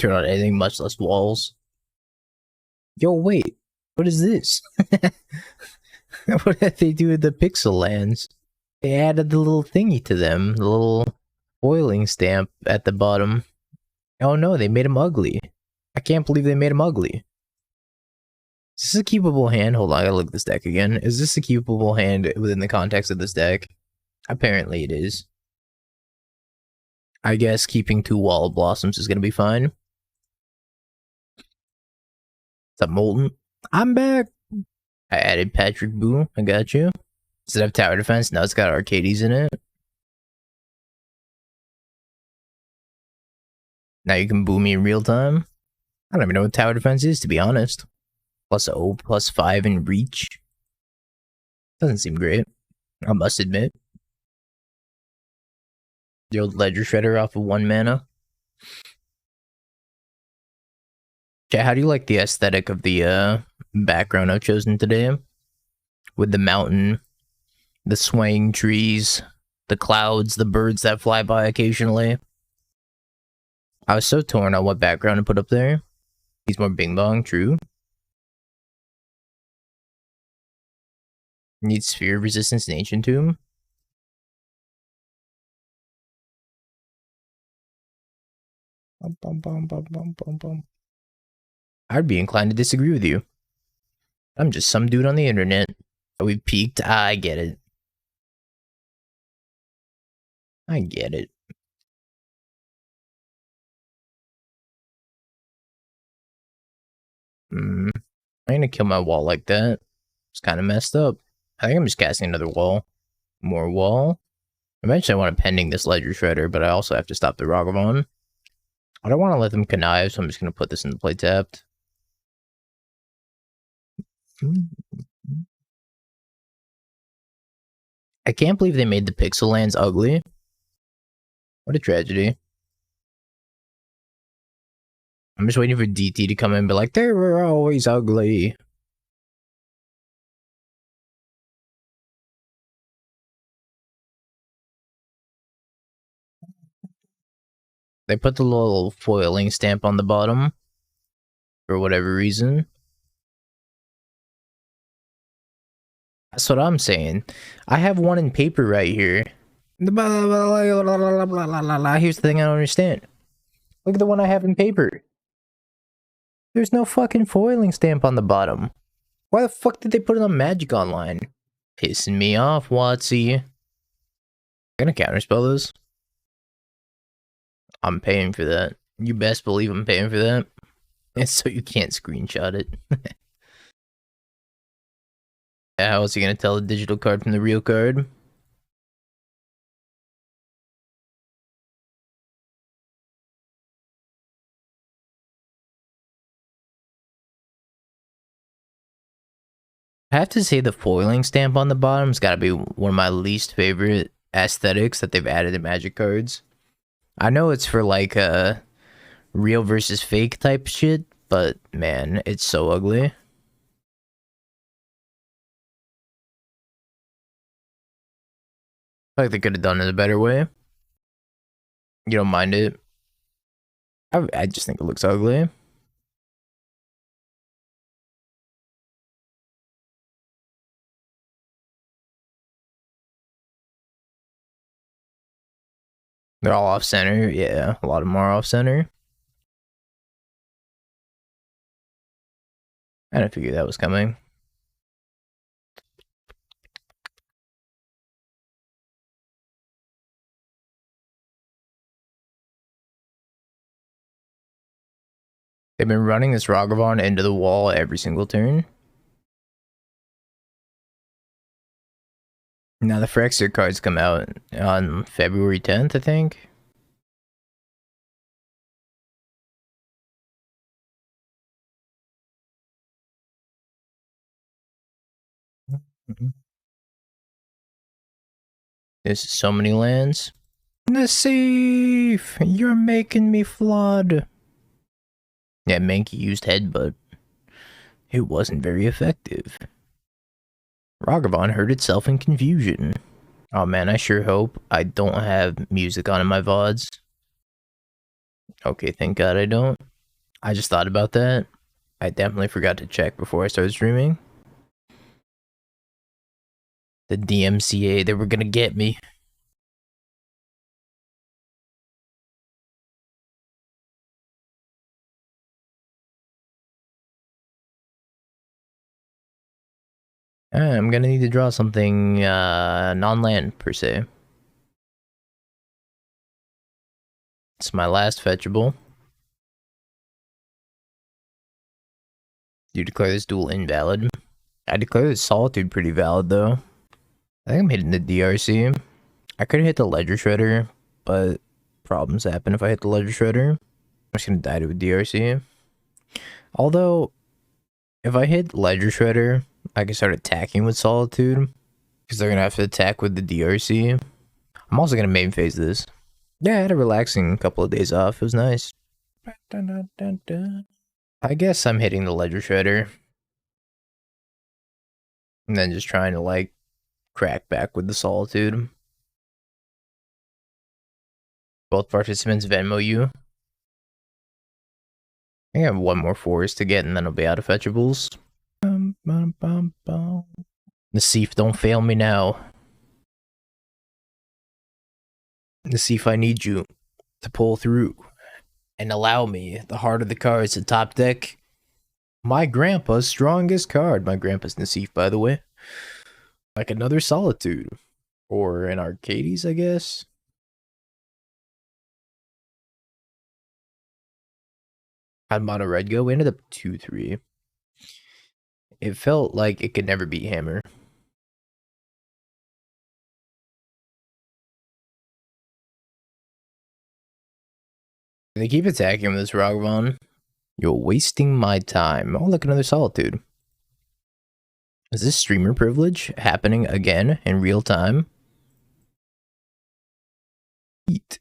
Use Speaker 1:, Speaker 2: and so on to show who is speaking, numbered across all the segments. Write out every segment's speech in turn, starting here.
Speaker 1: turn on anything, much less walls. Yo, wait. What is this? What did they do with the pixel lands? They added the little thingy to them. The little foiling stamp at the bottom. Oh no, they made them ugly. I can't believe they made them ugly. Is this a keepable hand? Hold on, I gotta look at this deck again. Is this a keepable hand within the context of this deck? Apparently it is. I guess keeping 2 Wall of Blossoms is gonna be fine. What's up, Molten? I'm back! I added Patrick Boo, I got you. Does it have tower defense? No, it's got Arcades in it. Now you can boo me in real time. I don't even know what tower defense is, to be honest. Plus O, plus 5 in reach. Doesn't seem great, I must admit. The old Ledger Shredder off of 1 mana. Chat, how do you like the aesthetic of the background I've chosen today? With the mountain, the swaying trees, the clouds, the birds that fly by occasionally. I was so torn on what background to put up there. He's more Bing Bong, true. Needs Sphere Resistance in Ancient Tomb. I'd be inclined to disagree with you. I'm just some dude on the internet. We peaked. I get it. I get it. I'm gonna kill my wall like that. It's kind of messed up. I think I'm just casting another wall. More wall. Eventually I want to pending this Ledger Shredder, but I also have to stop the Ragavan. I don't want to let them connive, so I'm just going to put this in the play tapped. I can't believe they made the pixel lands ugly. What a tragedy. I'm just waiting for DT to come in and be like, they were always ugly. They put the little foiling stamp on the bottom. For whatever reason. That's what I'm saying. I have one in paper right here. Here's the thing I don't understand. Look at the one I have in paper. There's no fucking foiling stamp on the bottom. Why the fuck did they put it on Magic Online? Pissing me off, Watsy. I'm gonna counterspell this. I'm paying for that. You best believe I'm paying for that. And so you can't screenshot it. Yeah, how is he gonna tell the digital card from the real card? I have to say the foiling stamp on the bottom's gotta be one of my least favorite aesthetics that they've added in Magic cards. I know it's for like real versus fake type shit, but man, it's so ugly. I feel like they could have done it a better way. You don't mind it? I just think it looks ugly. They're all off center. Yeah, a lot of them are off center. I didn't figure that was coming. They've been running this Ragavan into the wall every single turn. Now the Phyrexia cards come out on February 10th, I think. There's so many lands. Nassif! You're making me flood. Yeah, Mankey used Headbutt. It wasn't very effective. Ragavan hurt itself in confusion. Oh man, I sure hope I don't have music on in my VODs. Okay, thank God I don't. I just thought about that. I definitely forgot to check before I started streaming. The DMCA, they were gonna get me. I'm gonna need to draw something non-land per se. It's my last fetchable. You declare this duel invalid. I declare this Solitude pretty valid though. I think I'm hitting the DRC. I could hit the Ledger Shredder, but problems happen if I hit the Ledger Shredder. I'm just gonna die to a DRC. Although, if I hit Ledger Shredder, I can start attacking with Solitude, because they're gonna have to attack with the DRC. I'm also gonna main phase this. Yeah, I had a relaxing couple of days off. It was nice. I guess I'm hitting the Ledger Shredder. And then just trying to, like, crack back with the Solitude. Both participants Venmo you. I have one more forest to get and then I'll be out of fetchables. Nassif, don't fail me now. Nassif, I need you to pull through and allow me the heart of the cards to top deck my grandpa's strongest card. My grandpa's Nassif, by the way. Like another Solitude. Or an Arcades, I guess. Had mono red go. We ended up 2-3. It felt like it could never beat Hammer. They keep attacking with this Ragavan. You're wasting my time. Oh, look, another Solitude. Is this streamer privilege happening again in real time? Eat.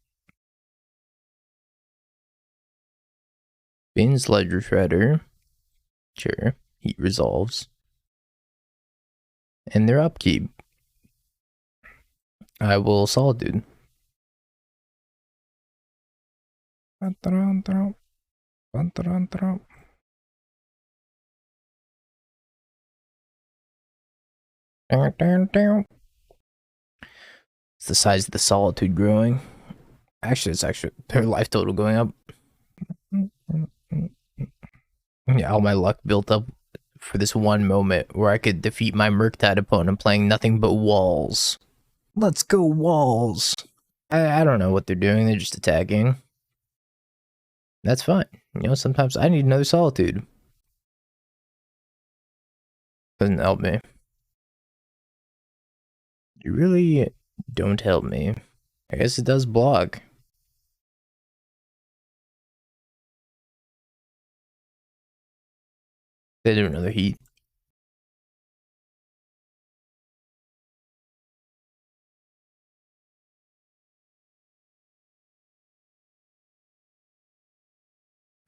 Speaker 1: Spins Ledger Shredder. Sure. Heat resolves. And their upkeep. I will Solitude. It's the size of the Solitude growing. Actually, it's actually their life total going up. Yeah, all my luck built up for this one moment where I could defeat my Murktide opponent playing nothing but walls. Let's go walls. I don't know what they're doing. They're just attacking. That's fine. You know, sometimes I need another Solitude. Doesn't help me. You really don't help me. I guess it does block. They do another heat.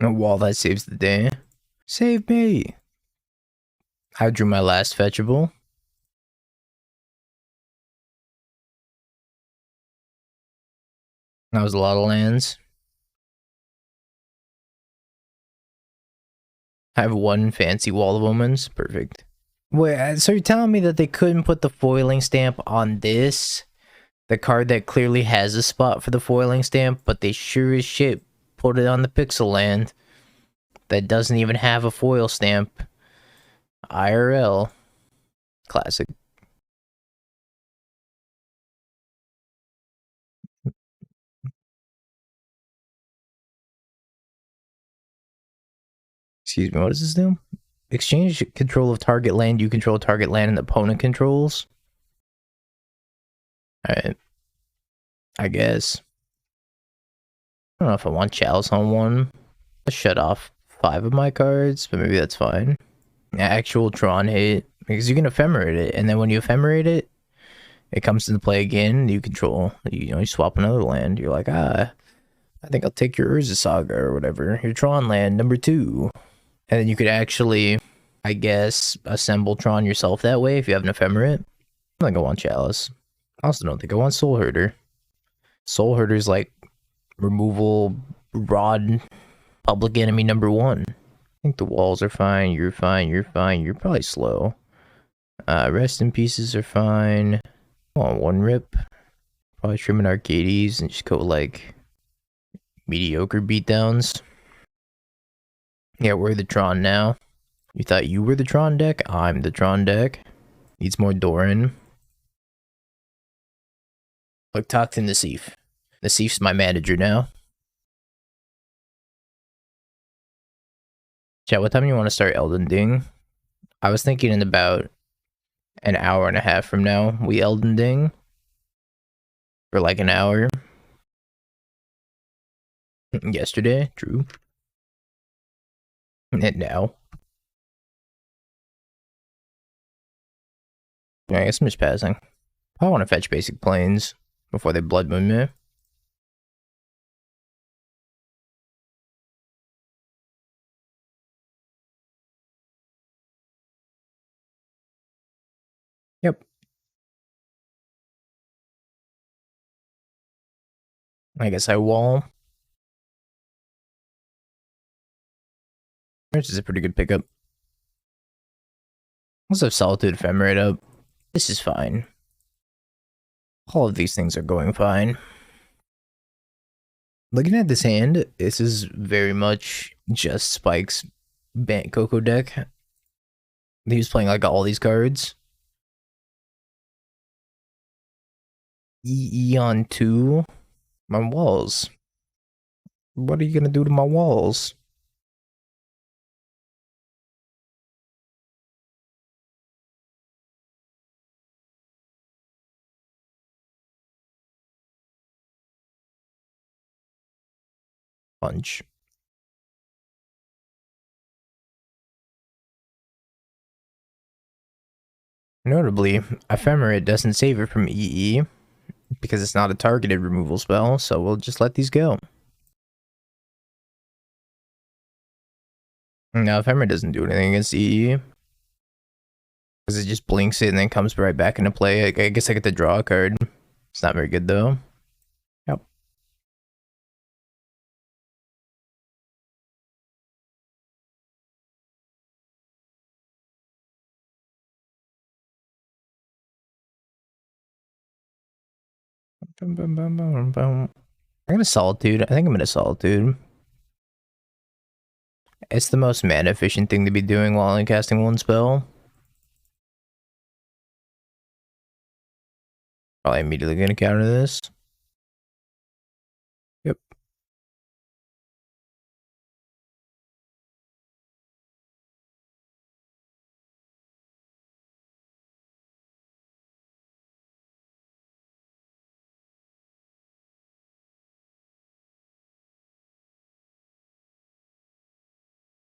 Speaker 1: A wall that saves the day. Save me! I drew my last fetchable. That was a lot of lands. I have one fancy Wall of Omens. Perfect. Wait, so you're telling me that they couldn't put the foiling stamp on this? The card that clearly has a spot for the foiling stamp, but they sure as shit put it on the pixel land that doesn't even have a foil stamp. IRL. Classic. Excuse me, what does this do? Exchange control of target land. You control target land and the opponent controls. Alright. I guess. I don't know if I want Chalice on one. I'll shut off 5 of my cards, but maybe that's fine. Actual Tron hate. Because you can Ephemerate it, and then when you Ephemerate it, it comes into play again. You control, you swap another land. You're like, I think I'll take your Urza Saga or whatever. Your Tron land, number 2. And then you could actually, I guess, assemble Tron yourself that way if you have an Ephemerate. I think I want Chalice. I also don't think I want Soulherder. Soulherder's like removal rod public enemy number one. I think the walls are fine. You're fine. You're fine. You're probably slow. Rest in pieces are fine. Come on, one rip. Probably trimming Arcades and just go like mediocre beatdowns. Yeah, we're the Tron now. You thought you were the Tron deck? I'm the Tron deck. Needs more Doran. Look, talk to Nassif. Nassif's my manager now. Chat, what time do you want to start Elden Ding? I was thinking in about an hour and a half from now, we Elden Ding. For like an hour. Yesterday, true. And now. Yeah, I guess I'm just passing. I want to fetch basic planes before they blood moon me. Yep. I guess I wall. This is a pretty good pickup. Let's have Solitude Ephemerate up. This is fine. All of these things are going fine. Looking at this hand, this is very much just Spike's Bant Coco deck. He was playing like all these cards. EE on 2. My walls. What are you gonna do to my walls? Punch. Notably, Ephemerate doesn't save it from EE because it's not a targeted removal spell, so we'll just let these go. No, Ephemerate doesn't do anything against EE. Because it just blinks it and then comes right back into play. I guess I get to draw a card. It's not very good though. Yep. I'm gonna Solitude. I think I'm gonna Solitude. It's the most mana efficient thing to be doing while only casting one spell. Probably immediately gonna counter this. Yep.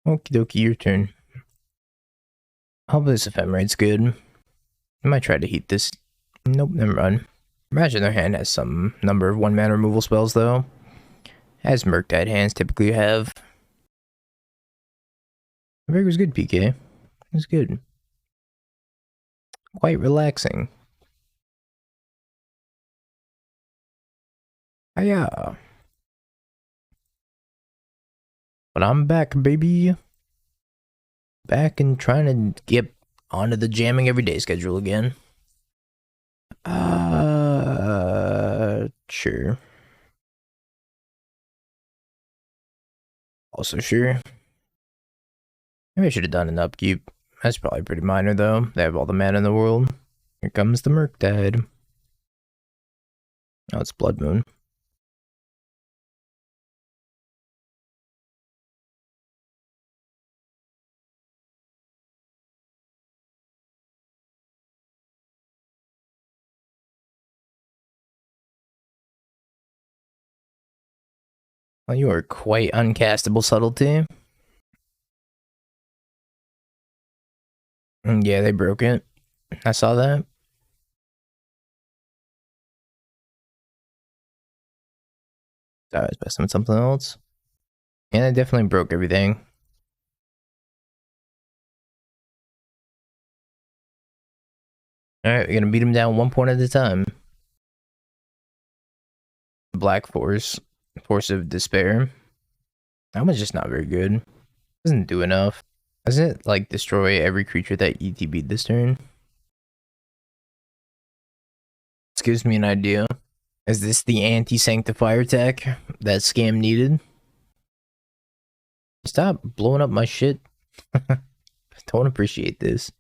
Speaker 1: Okie dokie, your turn. Hopefully this Ephemerate's good. I might try to heat this. Nope, never mind. Imagine their hand has some number of 1-mana removal spells though. As Murktide hands typically have. I think it was good, PK. It was good. Quite relaxing. Yeah. But I'm back, baby. Back and trying to get onto the jamming everyday schedule again. Sure. Also sure. Maybe I should have done an upkeep. That's probably pretty minor though. They have all the mana in the world. Here comes the Murktide. Oh, it's Blood Moon. Well, you are quite uncastable, Subtlety. Yeah, they broke it. I saw that. I was messing with something else. Yeah, they definitely broke everything. Alright, we're gonna beat him down 1 point at a time. Black Force. Force of Despair. That one's just not very good. Doesn't do enough. Doesn't it, like, destroy every creature that ETB'd this turn? This gives me an idea. Is this the anti-sanctifier tech that Scam needed? Stop blowing up my shit. Don't appreciate this.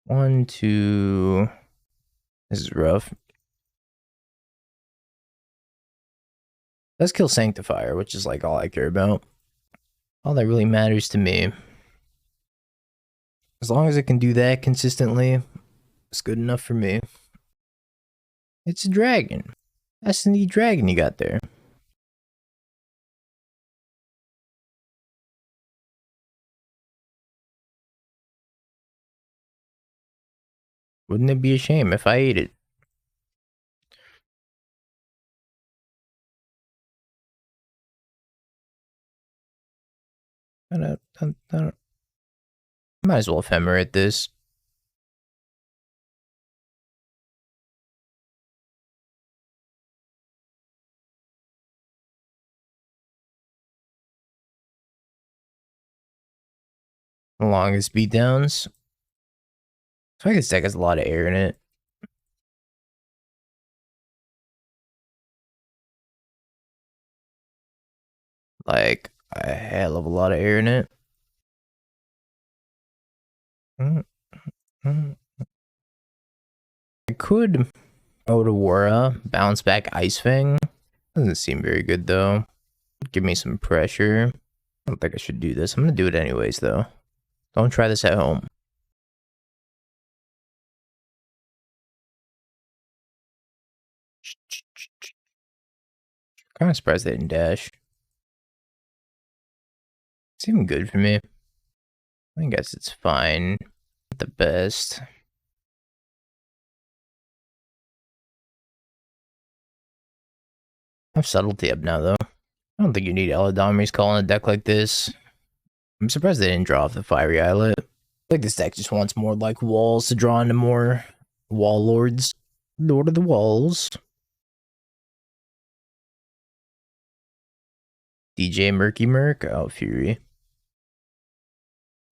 Speaker 1: One, two. This is rough. Let's kill Sanctifier, which is like all I care about. All that really matters to me. As long as it can do that consistently, it's good enough for me. It's a dragon. That's a neat dragon you got there. Wouldn't it be a shame if I ate it? I might as well Ephemerate this. The longest beatdowns. I feel like this deck has a lot of air in it. Like, a hell of a lot of air in it. I could Otawara, bounce back Ice-Fang. Doesn't seem very good though. Give me some pressure. I don't think I should do this. I'm gonna do it anyways though. Don't try this at home. Kind of surprised they didn't dash. It's even good for me. I guess it's fine. Not the best. I have Subtlety up now though. I don't think you need Eladamri's Call in a deck like this. I'm surprised they didn't draw off the Fiery Islet. I think this deck just wants more like walls to draw into more wall lords. Lord of the Walls. DJ Murky Murk. Oh, Fury.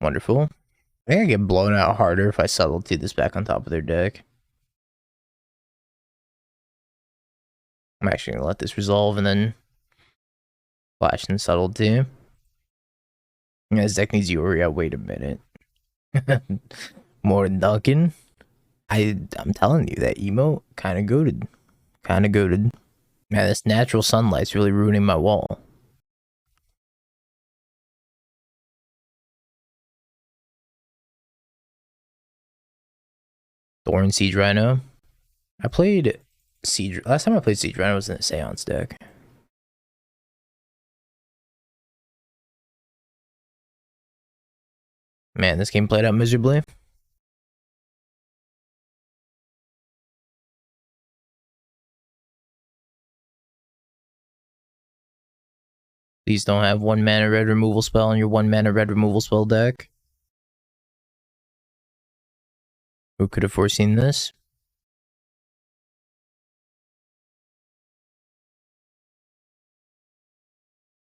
Speaker 1: Wonderful. I think I get blown out harder if I Subtlety this back on top of their deck. I'm actually gonna let this resolve and then flash and Subtlety. Yeah, this deck needs Uriah. Wait a minute. More Duncan. I'm telling you, that emote kind of goated. Kind of goated. Man, this natural sunlight's really ruining my wall. Thorn Siege Rhino. I played Siege. Last time I played Siege Rhino was in a Seance deck. Man, this game played out miserably. Please don't have 1 mana red removal spell on your 1 mana red removal spell deck. Who could have foreseen this?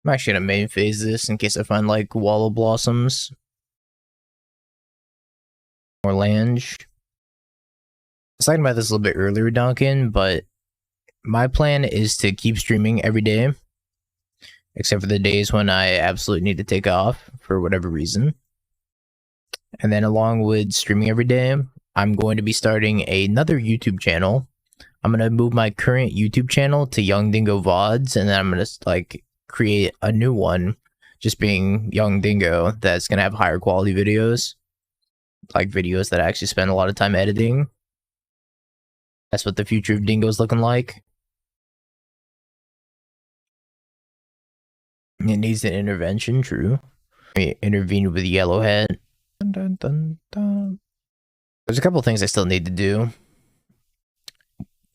Speaker 1: I'm actually gonna main phase this in case I find like Wall of Blossoms or Lange. I was talking about this a little bit earlier, Duncan, but my plan is to keep streaming every day, except for the days when I absolutely need to take off for whatever reason. And then along with streaming every day, I'm going to be starting another YouTube channel. I'm going to move my current YouTube channel to Young Dingo VODs, and then I'm going to like create a new one, just being Young Dingo, that's going to have higher quality videos. Like videos that I actually spend a lot of time editing. That's what the future of Dingo's looking like. It needs an intervention, true. I intervened with Yellow Hat. Dun, dun, dun, dun. There's a couple things I still need to do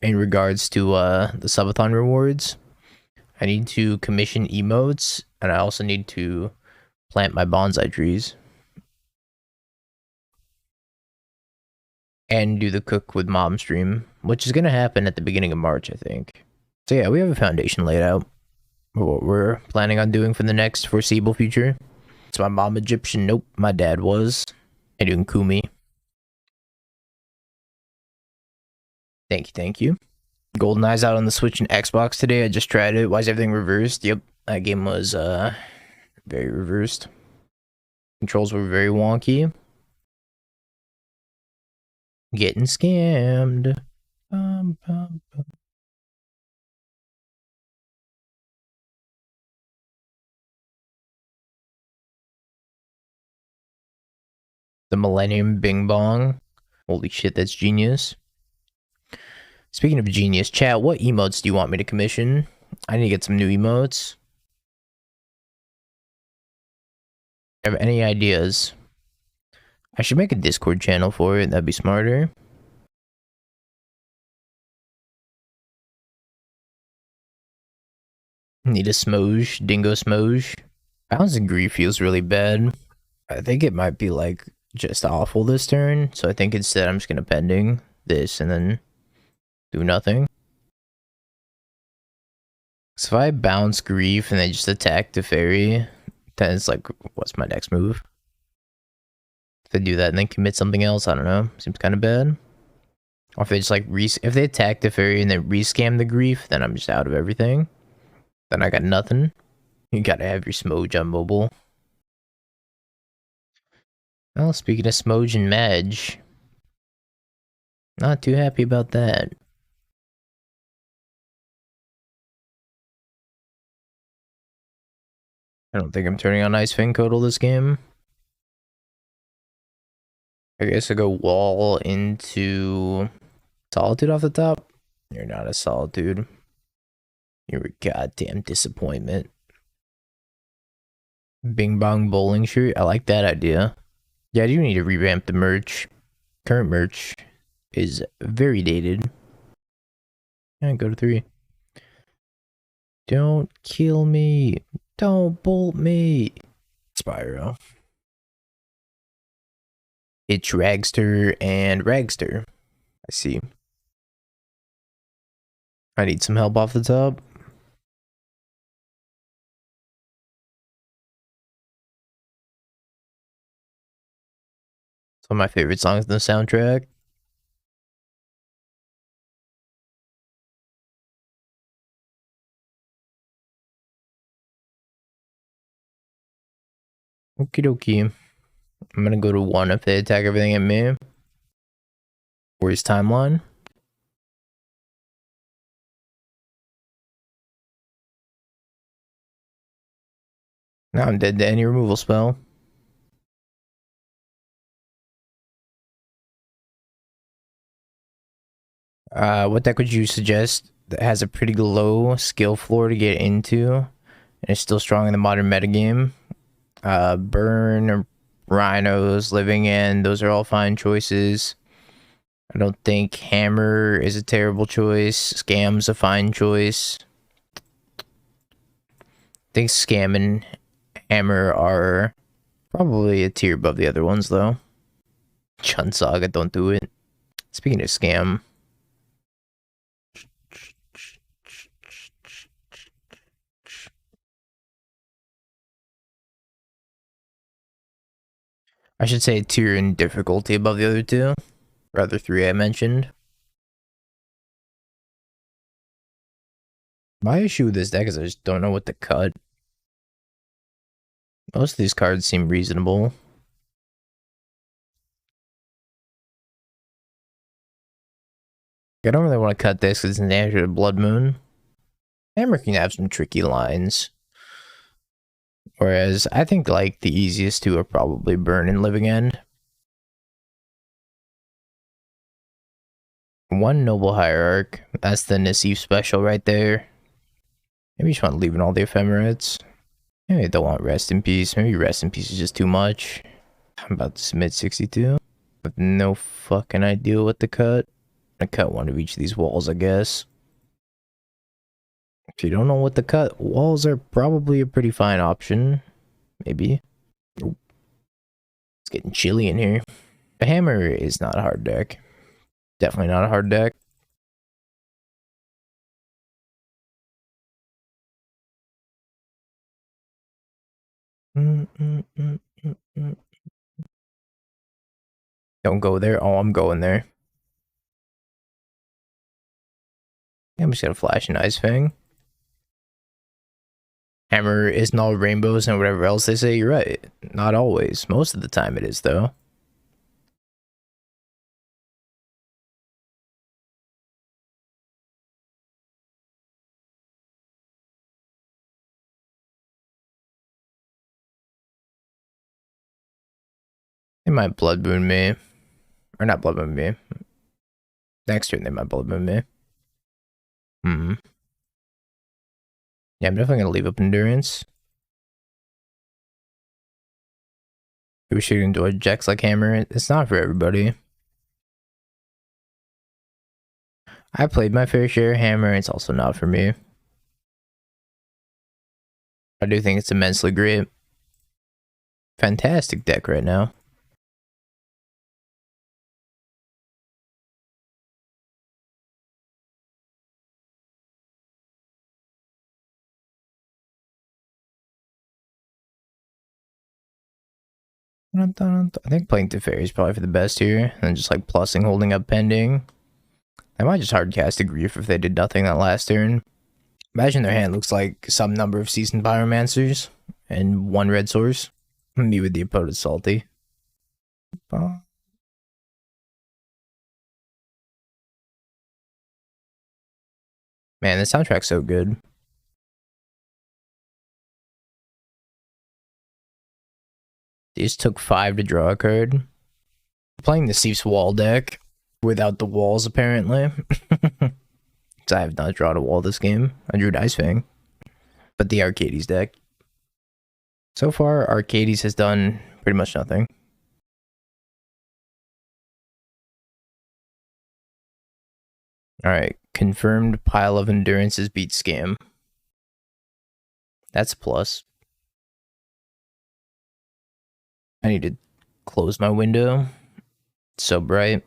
Speaker 1: in regards to the subathon rewards. I need to commission emotes, and I also need to plant my bonsai trees. And do the cook with mom stream, which is going to happen at the beginning of March, I think. So yeah, we have a foundation laid out for what we're planning on doing for the next foreseeable future. Is my mom Egyptian? Nope, my dad was. I doing Kumi. Thank you. GoldenEye's out on the Switch and Xbox today. I just tried it. Why is everything reversed? Yep, that game was very reversed. Controls were very wonky. Getting scammed. The Millennium Bing Bong. Holy shit, that's genius. Speaking of genius, chat, what emotes do you want me to commission? I need to get some new emotes. Have any ideas? I should make a Discord channel for it. That'd be smarter. Need a Smoge, Dingo Smoge. Balance and Grief feels really bad. I think it might be like just awful this turn. So I think instead I'm just gonna pending this and then do nothing. So if I bounce Grief and then just attack Teferi, then it's like, what's my next move? If they do that and then commit something else, I don't know. Seems kind of bad. Or if they just like if they attack Teferi and then rescam the Grief, then I'm just out of everything. Then I got nothing. You gotta have your Smoge on mobile. Well, speaking of Smoge and Madge, not too happy about that. I don't think I'm turning on Ice-Fang Coatl this game. I guess I go Wall into Solitude off the top. You're not a Solitude. You're a goddamn disappointment. Bing Bong Bowling Shirt. I like that idea. Yeah, I do need to revamp the merch. Current merch is very dated. And go to 3. Don't kill me. Don't bolt me. Spyro. It's Ragster and Ragster. I see. I need some help off the top. Some of my favorite songs in the soundtrack. Okie dokie. I'm gonna go to 1 if they attack everything at me. Where's timeline? Now I'm dead to any removal spell. What deck would you suggest that has a pretty low skill floor to get into and is still strong in the modern metagame? Burn, Rhinos, Living End, those are all fine choices. I don't think Hammer is a terrible choice. Scam's a fine choice. I think Scam and Hammer are probably a tier above the other ones, though. Chun Saga, don't do it. Speaking of Scam, I should say a tier in difficulty above the other 2. Or other 3 I mentioned. My issue with this deck is I just don't know what to cut. Most of these cards seem reasonable. I don't really want to cut this because it's an answer to Blood Moon. Hammer can have some tricky lines. Whereas I think like the easiest 2 are probably Burn and Living End. 1 Noble Hierarch. That's the Nassif special right there. Maybe you just want to leave in all the Ephemerates. Maybe I don't want Rest in Peace. Maybe Rest in Peace is just too much. I'm about to submit 62. With no fucking idea what to cut. I cut 1 of each of these walls, I guess. If you don't know what to cut, walls are probably a pretty fine option. Maybe. Ooh, it's getting chilly in here. The hammer is not a hard deck. Definitely not a hard deck. Don't go there. Oh, I'm going there. I'm just gonna flash an Ice-Fang. Hammer isn't all rainbows and whatever else they say. You're right. Not always. Most of the time it is, though. They might Blood Moon me. Or not Blood Moon me. Next turn they might Blood Moon me. Yeah, I'm definitely gonna leave up Endurance. We should enjoy Jax like Hammer. It's not for everybody. I played my fair share of Hammer. It's also not for me. I do think it's immensely great. Fantastic deck right now. I think playing Teferi is probably for the best here. And just like plussing, holding up, pending. I might just hardcast a Grief if they did nothing that last turn. Imagine their hand looks like some number of Seasoned Pyromancers and one red source. Me with the opponent's Salty. Man, the soundtrack's so good. They just took 5 to draw a card. Playing the Nassif's wall deck without the walls, apparently. I have not drawn a wall this game. I drew Ice-Fang. But the Arcades deck. So far, Arcades has done pretty much nothing. Alright, confirmed pile of endurances beat Scam. That's a plus. I need to close my window. It's so bright.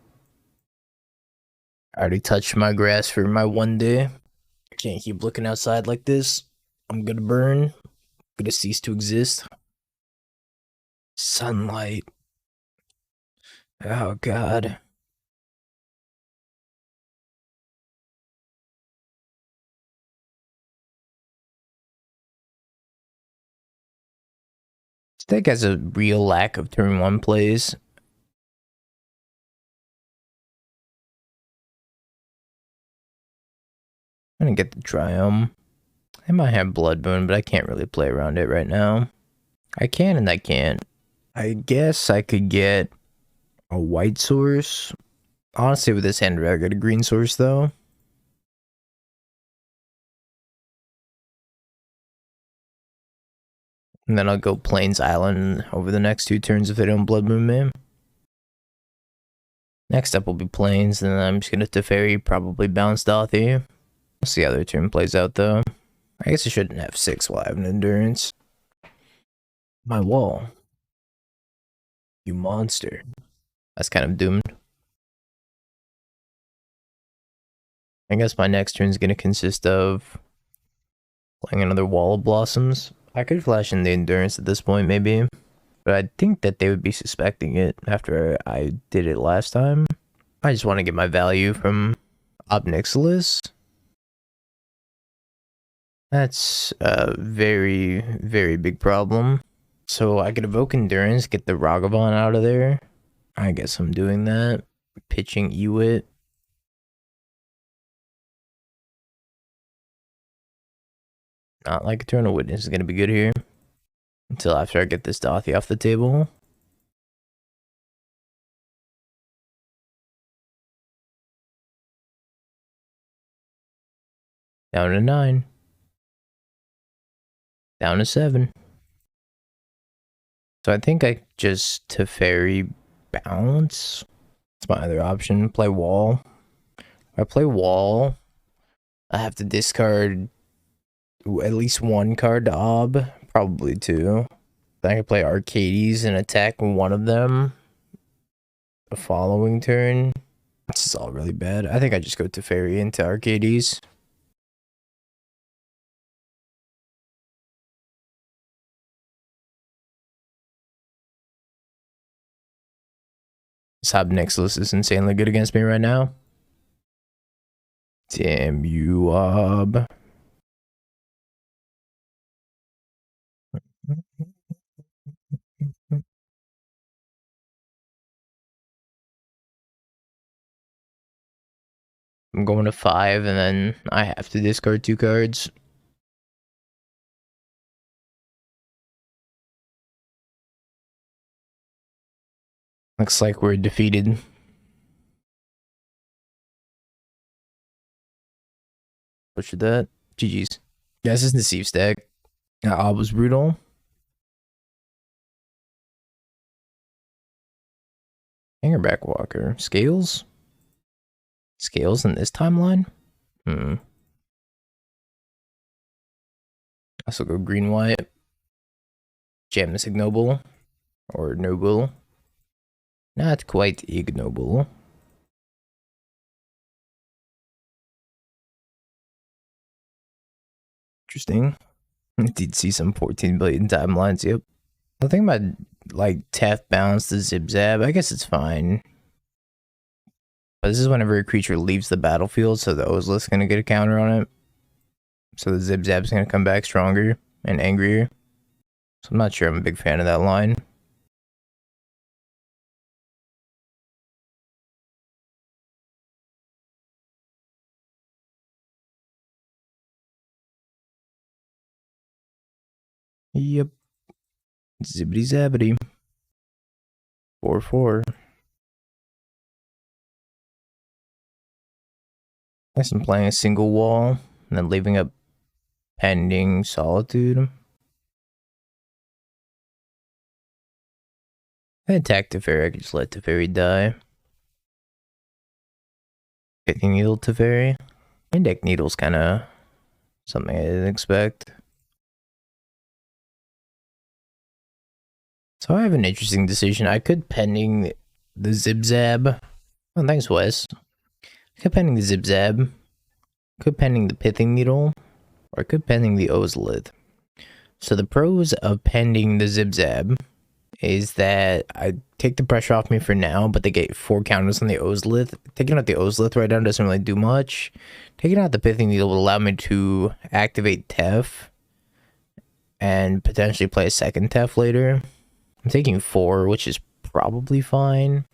Speaker 1: I already touched my grass for my one day. I can't keep looking outside like this. I'm gonna burn. I'm gonna cease to exist. Sunlight. Oh god. This deck has a real lack of turn 1 plays. I'm gonna get the Triumph. I might have Blood Moon, but I can't really play around it right now. I can and I can't. I guess I could get a white source. Honestly, with this hand, I'd rather get a green source, though. And then I'll go Plains Island over the next 2 turns if they don't Blood Moon me. Next up will be Plains, and then I'm just gonna Teferi, probably bounce Dothy. We'll see how their turn plays out, though. I guess I shouldn't have 6 while I have an Endurance. My wall. You monster. That's kind of doomed. I guess my next turn is gonna consist of playing another Wall of Blossoms. I could flash in the Endurance at this point, maybe. But I think that they would be suspecting it after I did it last time. I just want to get my value from Obnixilis. That's a very, very big problem. So I could evoke Endurance, get the Ragavan out of there. I guess I'm doing that. Pitching Ewit. Not like Eternal Witness is going to be good here. Until after I get this Dothy off the table. Down to 9. Down to 7. So I think I just Teferi bounce. That's my other option. Play Wall. If I play Wall, I have to discard at least one card to ob, probably two. Then I could play Arcades and attack one of them the following turn. This is all really bad. I think I just go Teferi into Arcades. This Hobnixilis is insanely good against me right now. Damn you, Ob. I'm going to 5, and then I have to discard 2 cards. Looks like we're defeated. What should that? GG's. Yeah, this is Nassif's deck. Ob was brutal. Hangerback Walker. Scales? Scales in this timeline? Also go green-white. Jam this ignoble. Or noble. Not quite ignoble. Interesting. I did see some 14 billion timelines, yep. The thing about, like, Tef bounce the Zip-Zap, I guess it's fine. But this is whenever a creature leaves the battlefield, so the Ozlith's gonna get a counter on it. So the Zip-Zap's gonna come back stronger and angrier. So I'm not sure I'm a big fan of that line. Yep. Zibbity zabbity. 4/4. Guess I'm playing a single wall and then leaving up pending Solitude. If I attack Teferi, I could just let Teferi die. Picking Needle Teferi. Index Needle's kinda something I didn't expect. So I have an interesting decision. I could pending the Zip-Zab. Oh, thanks, Wes. I could pending the Zip-Zab. Could pending the Pithing Needle. Or I could pending the Ozlith. So the pros of pending the Zip-Zab is that I take the pressure off me for now, but they get 4 counters on the Ozlith. Taking out the Ozlith right now doesn't really do much. Taking out the Pithing Needle will allow me to activate Tef and potentially play a second Tef later. I'm taking 4, which is probably fine.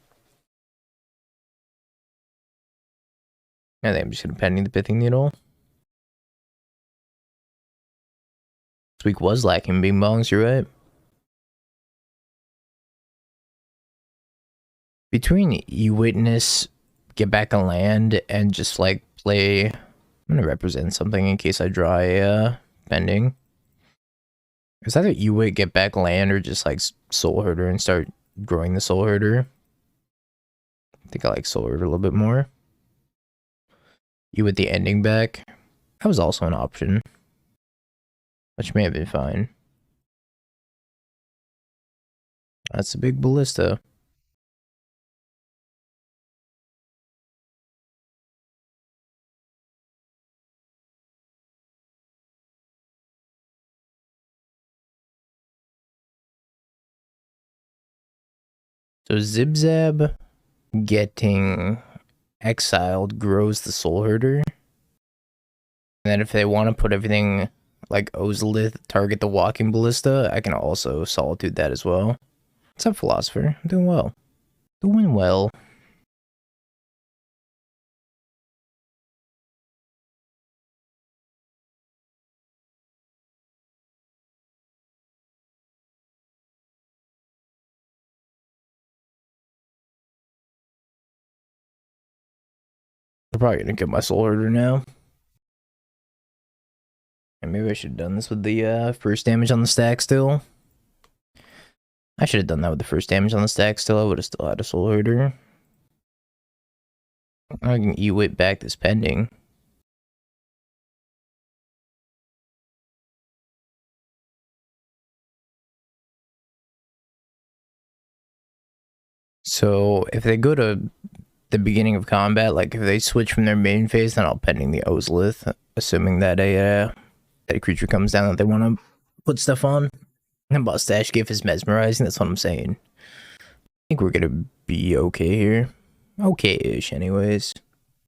Speaker 1: I think I'm just gonna pending the Pithing Needle. This week was lacking Bing Bongs, you're right. Between E-Witness, get back a land, and just like play... I'm gonna represent something in case I draw a pending. It's either E-Wit, get back land, or just like Soulherder and start growing the Soulherder. I think I like Soulherder a little bit more. E-Wit the ending back. That was also an option, which may have been fine. That's a big ballista. So Zip-Zab getting exiled grows the Soulherder. And then if they want to put everything like Ozlith, target the walking ballista, I can also Solitude that as well. What's up, Philosopher? I'm doing well. Doing well. I'm probably gonna get my Soulherder now. And maybe I should have done this with the first damage on the stack still. I should have done that with the first damage on the stack still. I would have still had a Soulherder. I can E-Wit back this pending. So if they go to the beginning of combat, like if they switch from their main phase, then I'll pending the Ozlith, assuming that a creature comes down that they want to put stuff on. And Mustache Gift is mesmerizing. That's what I'm saying. I think we're gonna be okay here. Okay-ish, anyways.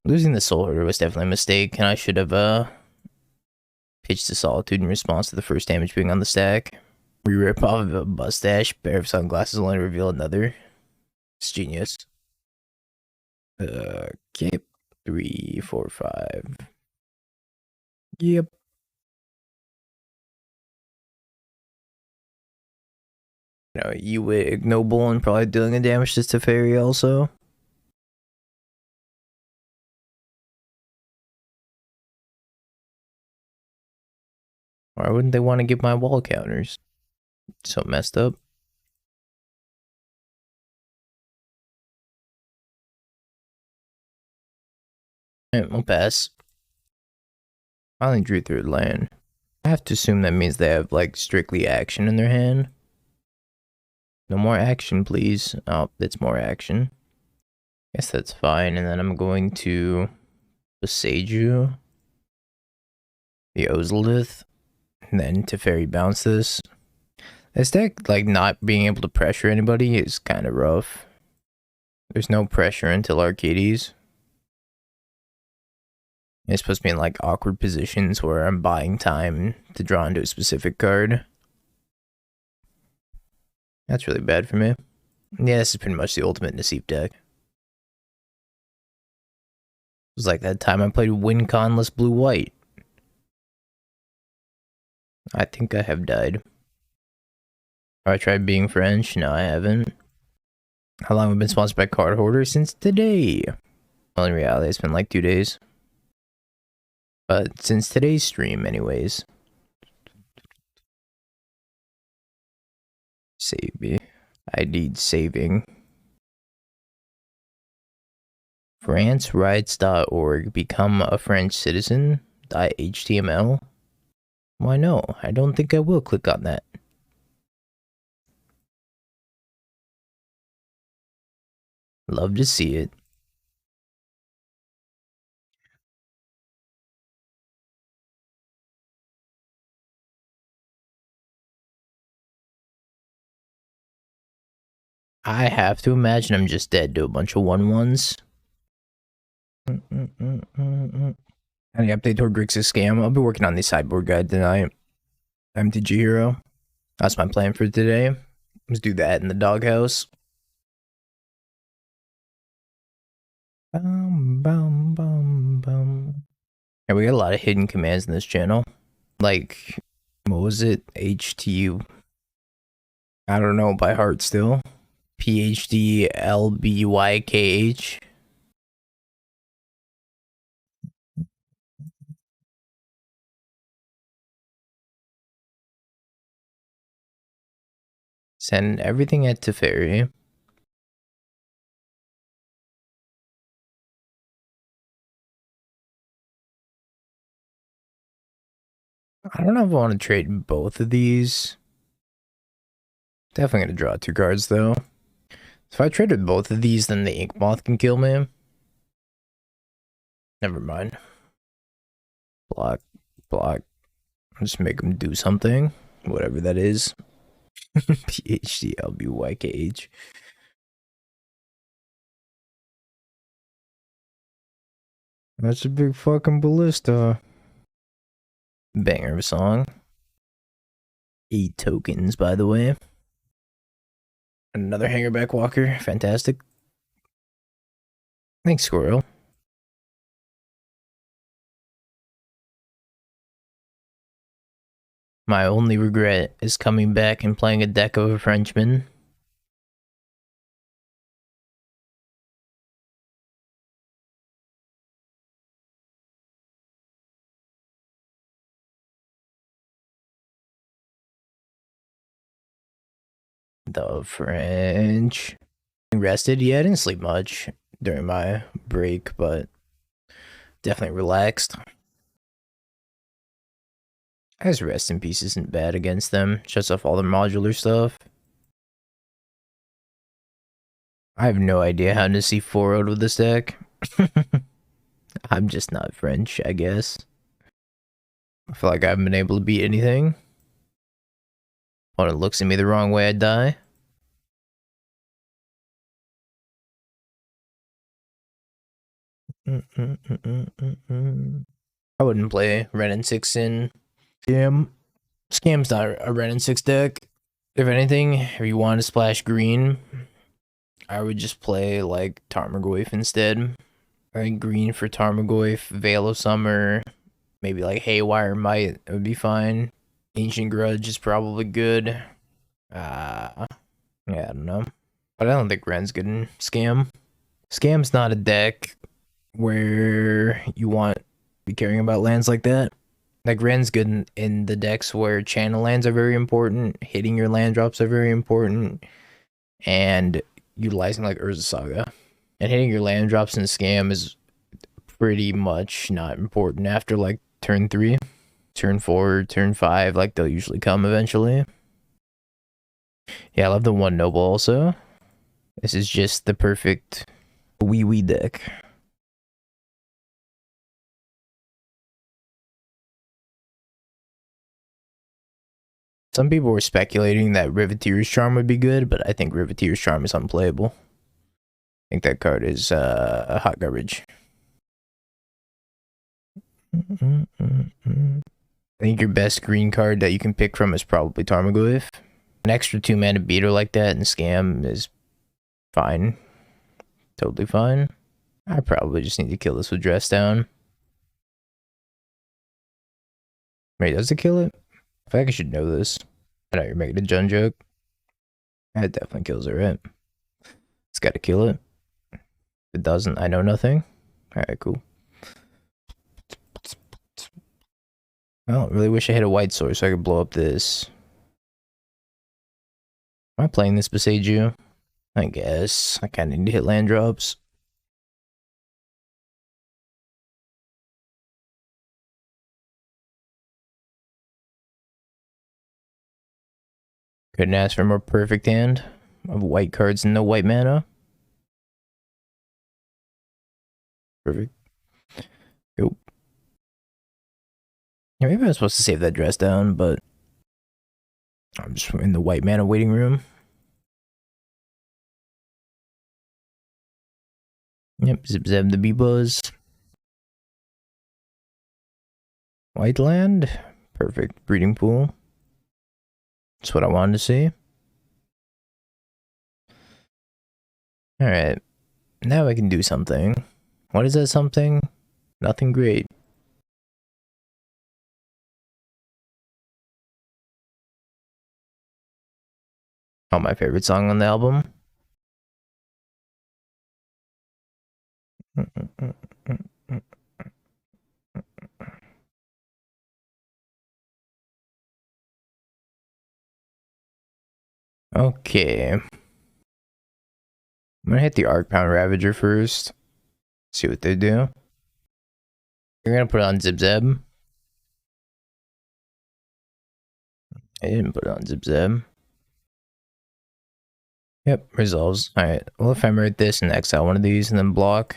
Speaker 1: Losing the Soulherder was definitely a mistake, and I should have pitched the Solitude in response to the first damage being on the stack. Re-rip off of a mustache, pair of sunglasses only reveal another. It's genius. Okay. 3, 4, 5. Yep. You would ignoble and probably dealing the damage to Teferi also. Why wouldn't they want to give my wall counters? So messed up. Alright, we'll pass. Finally drew third land. I have to assume that means they have, like, strictly action in their hand. No more action, please. Oh, it's more action. Guess that's fine, and then I'm going to Boseiju, the Ozlith, and then Teferi bounce this. This deck, like, not being able to pressure anybody is kind of rough. There's no pressure until Arcades. It's supposed to be in, like, awkward positions where I'm buying time to draw into a specific card. That's really bad for me. Yeah, this is pretty much the ultimate Nassif deck. It was like that time I played Win-Conless Blue-White. I think I have died. Have I tried being French? No, I haven't. How long have we been sponsored by Card Hoarder? Since today. Well, in reality, it's been like 2 days. But since today's stream, anyways. Save me. I need saving. FranceRights.org. Become a French citizen. .html. Why no? I don't think I will click on that. Love to see it. I have to imagine I'm just dead to a bunch of 1/1s. Any update toward Grixis scam? I'll be working on the sideboard guide tonight. MTGO. That's my plan for today. Let's do that in the doghouse. Yeah, we got a lot of hidden commands in this channel. Like, what was it? HTU. I don't know by heart still. PHDLBYKH. Send everything at Teferi. I don't know if I want to trade both of these. Definitely gonna draw 2 cards though. If I traded both of these, then the Ink Moth can kill me. Never mind. Block. Just make them do something. Whatever that is. PHDLBYKH. That's a big fucking ballista. Banger of a song. 8 tokens, by the way. Another Hangerback Walker. Fantastic. Thanks, Squirrel. My only regret is coming back and playing a deck of a Frenchman. The French. Rested? Yeah, I didn't sleep much during my break, but definitely relaxed. I guess Rest in Peace isn't bad against them. Shuts off all the modular stuff. I have no idea how to see 4 with this deck. I'm just not French, I guess. I feel like I haven't been able to beat anything. When it looks at me the wrong way, I die. I wouldn't play Red and 6 in Scam. Scam's not a Red and 6 deck. If anything, if you want to splash green, I would just play like Tarmogoyf instead. I think green for Tarmogoyf, Veil of Summer, maybe like Haywire Might would be fine. Ancient Grudge is probably good. Yeah, I don't know. But I don't think Ren's good in Scam. Scam's not a deck where you want to be caring about lands like that. Like Ren's good in the decks where channel lands are very important, hitting your land drops are very important, and utilizing like Urza Saga. And hitting your land drops in Scam is pretty much not important after like turn 3. Turn 4, turn 5, like they'll usually come eventually. Yeah, I love the one Noble also. This is just the perfect wee deck. Some people were speculating that Riveteer's Charm would be good, but I think Riveteer's Charm is unplayable. I think that card is hot garbage. I think your best green card that you can pick from is probably Tarmogoyf. An extra 2-mana beater like that in Scam is fine. Totally fine. I probably just need to kill this with Dress Down. Wait, does it kill it? I feel like I should know this. I know you're making a Jun joke. That definitely kills it, right? It's gotta kill it. If it doesn't, I know nothing. Alright, cool. I don't really wish I had a white sword so I could blow up this. Am I playing this Boseiju? I guess. I kinda need to hit land drops. Couldn't ask for a more perfect hand of white cards and no white mana. Perfect. Go. Yeah, maybe I was supposed to save that Dress Down, but I'm just in the white mana waiting room. Yep, Zip Zeb the B-Buzz. White land. Perfect. Breeding pool. That's what I wanted to see. Alright. Now I can do something. What is that something? Nothing great. Oh, my favorite song on the album. Okay. I'm gonna hit the Arcbound Ravager first. See what they do. You're gonna put it on Zip Zeb. I didn't put it on Zip Zeb. Yep, resolves. Alright, we'll ephemerate this and exile one of these and then block.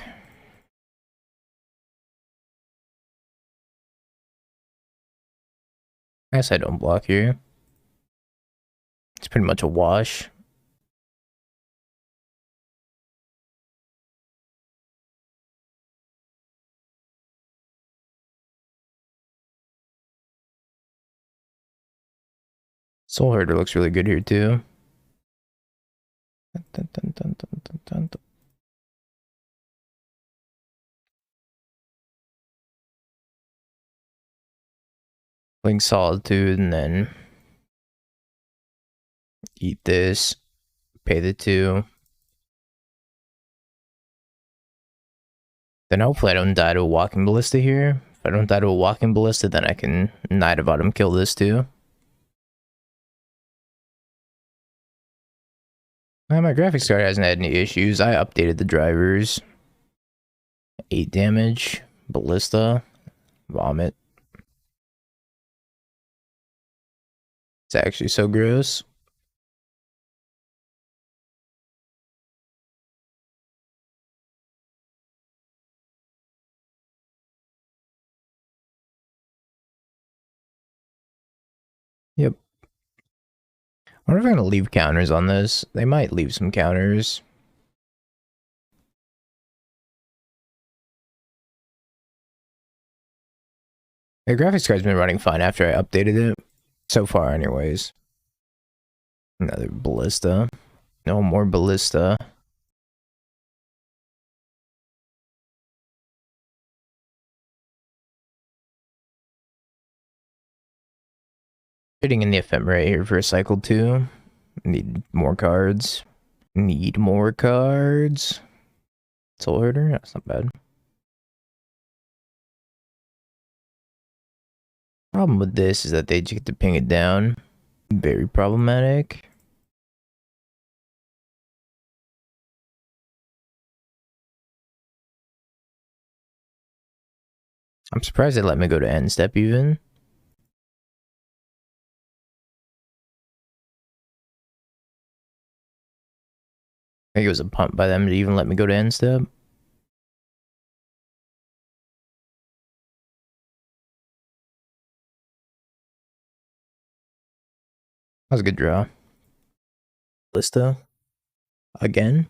Speaker 1: I guess I don't block here. It's pretty much a wash. Soulherder looks really good here too. Playing Solitude and then eat this, pay the 2. Then hopefully I don't die to a Walking Ballista here. If I don't die to a Walking Ballista, then I can Knight of Autumn kill this too. My graphics card hasn't had any issues. I updated the drivers. 8 damage, Ballista, Vomit. It's actually so gross. I wonder if I'm gonna leave counters on this. They might leave some counters. The graphics card's been running fine after I updated it. So far, anyways. Another ballista. No more ballista. Hitting in the Ephemerate here for a cycle 2. Need more cards. Need more cards. Soulherder? That's not bad. Problem with this is that they just get to ping it down. Very problematic. I'm surprised they let me go to end step even. I think it was a punt by them to even let me go to end step. That was a good draw. Ballista. Again.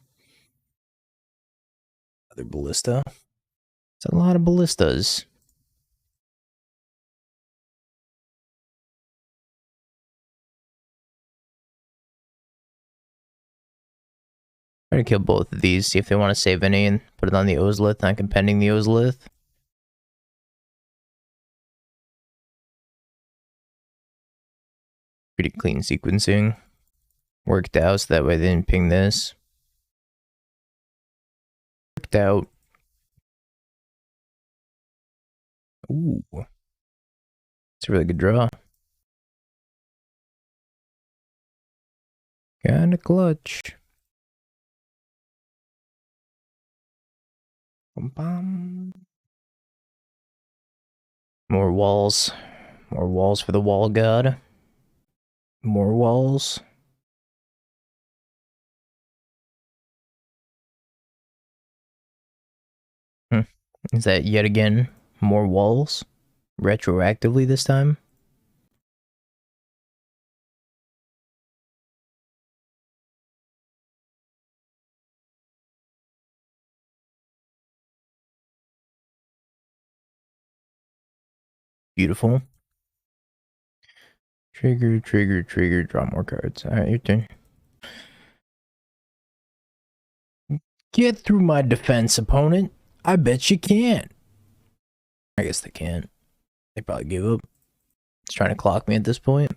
Speaker 1: Another ballista. It's a lot of ballistas. Try to kill both of these, see if they want to save any and put it on the Ozlith, and I can pending the Ozlith. Pretty clean sequencing. Worked out so that way they didn't ping this. Worked out. Ooh. It's a really good draw. Kinda clutch. Bum. More walls. More walls for the wall god. More walls. Is that yet again more walls? Retroactively this time? Beautiful. Trigger, trigger, trigger, draw more cards. Alright, your turn. Get through my defense, opponent. I bet you can't. I guess they can't. They probably give up. It's trying to clock me at this point.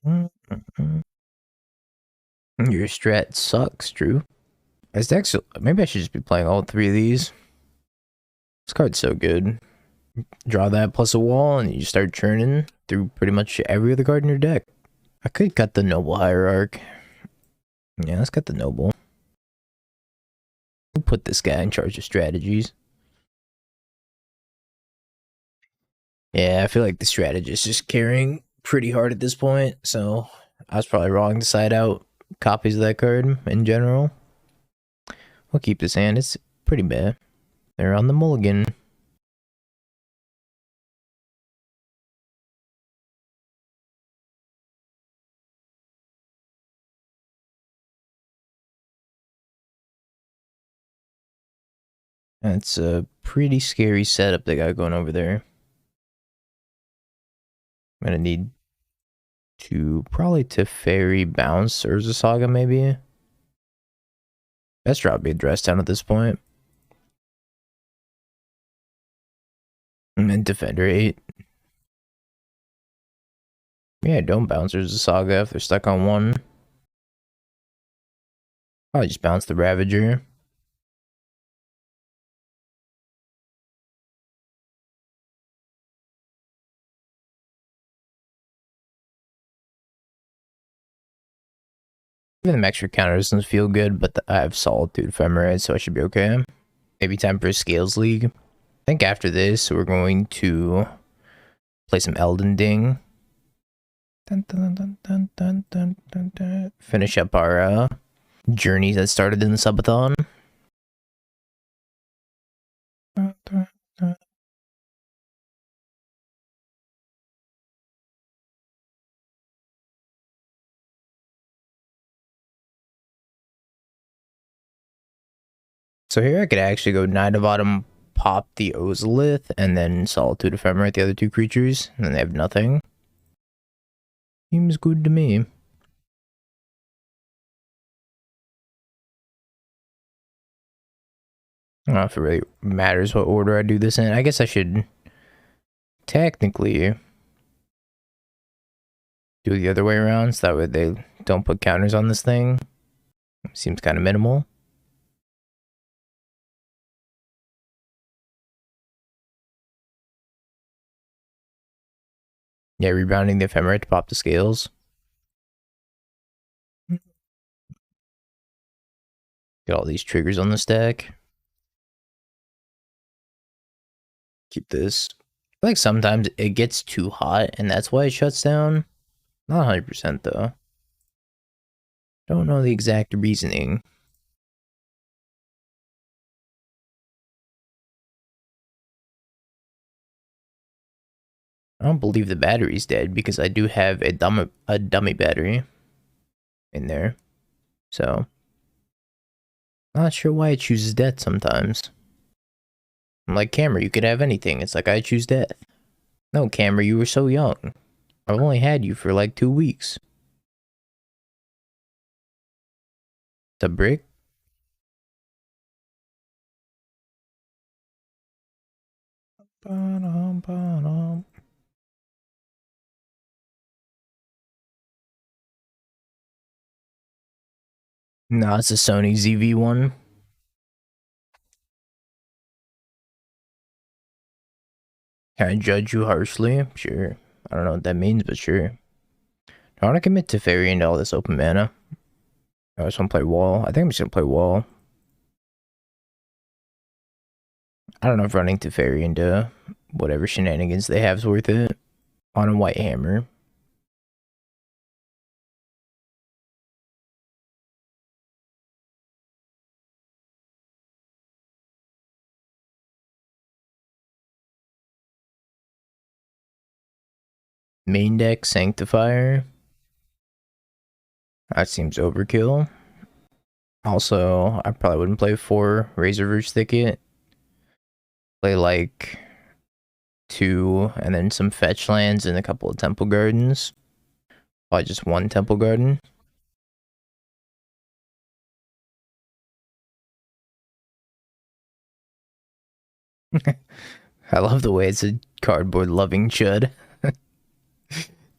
Speaker 1: Your strat sucks, Drew. Maybe I should just be playing all 3 of these. This card's so good. Draw that plus a wall, and you start churning through pretty much every other card in your deck. I could cut the Noble Hierarch. Yeah, let's cut the Noble. We'll put this guy in charge of strategies. Yeah, I feel like the strategist is carrying pretty hard at this point, so I was probably wrong to side out copies of that card in general. We'll keep this hand. It's pretty bad. They're on the mulligan. That's a pretty scary setup they got going over there. I'm gonna need to probably Teferi bounce Urza Saga maybe. Best drop be addressed down at this point. And then Defender 8. Yeah, don't bounce Urza Saga if they're stuck on 1. Probably just bounce the Ravager. Even the extra counter doesn't feel good, but I have Solitude Ephemerate, so I should be okay. Maybe time for a Scales League. I think after this, we're going to play some Elden Ding. Dun, dun, dun, dun, dun, dun, dun, dun. Finish up our journey that started in the subathon. So here I could actually go Knight of Autumn, pop the Ozolith, and then Solitude Ephemerate the other two creatures, and then they have nothing. Seems good to me. I don't know if it really matters what order I do this in. I guess I should technically do it the other way around, so that way they don't put counters on this thing. Seems kind of minimal. Yeah, rebounding the Ephemerate to pop the scales. Get all these triggers on the stack. Keep this. I feel like sometimes it gets too hot, and that's why it shuts down. Not 100% though. Don't know the exact reasoning. I don't believe the battery's dead because I do have a dummy battery in there. So, not sure why it chooses death sometimes. I'm like, Camera, you could have anything. It's like, I choose death. No, Camera, you were so young. I've only had you for like 2 weeks. The brick? No, it's a Sony ZV-1. Can I judge you harshly? Sure. I don't know what that means, but sure. I want to commit Teferi into all this open mana. I just want to play Wall. I think I'm just going to play Wall. I don't know if running Teferi into whatever shenanigans they have is worth it. On a white hammer. Main deck Sanctifier. That seems overkill. Also, I probably wouldn't play 4 Razorverge Thicket. Play like 2 and then some fetch lands and a couple of Temple Gardens. Probably just 1 Temple Garden. I love the way it's a cardboard loving chud.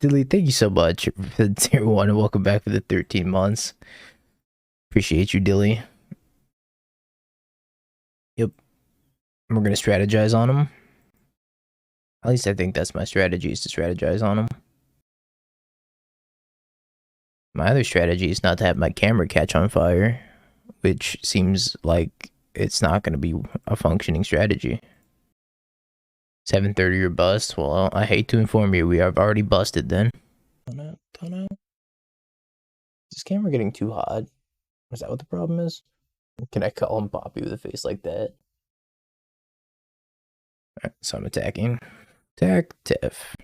Speaker 1: Dilly, thank you so much for the tier 1 and welcome back for the 13 months. Appreciate you, Dilly. Yep. We're gonna strategize on him. At least I think that's my strategy, is to strategize on him. My other strategy is not to have my camera catch on fire, which seems like it's not going to be a functioning strategy. 7:30 or bust? Well, I hate to inform you, we have already busted then. Ton out. Is this camera getting too hot? Is that what the problem is? Can I call him Poppy with a face like that? Alright, so I'm attacking. Attack Tef.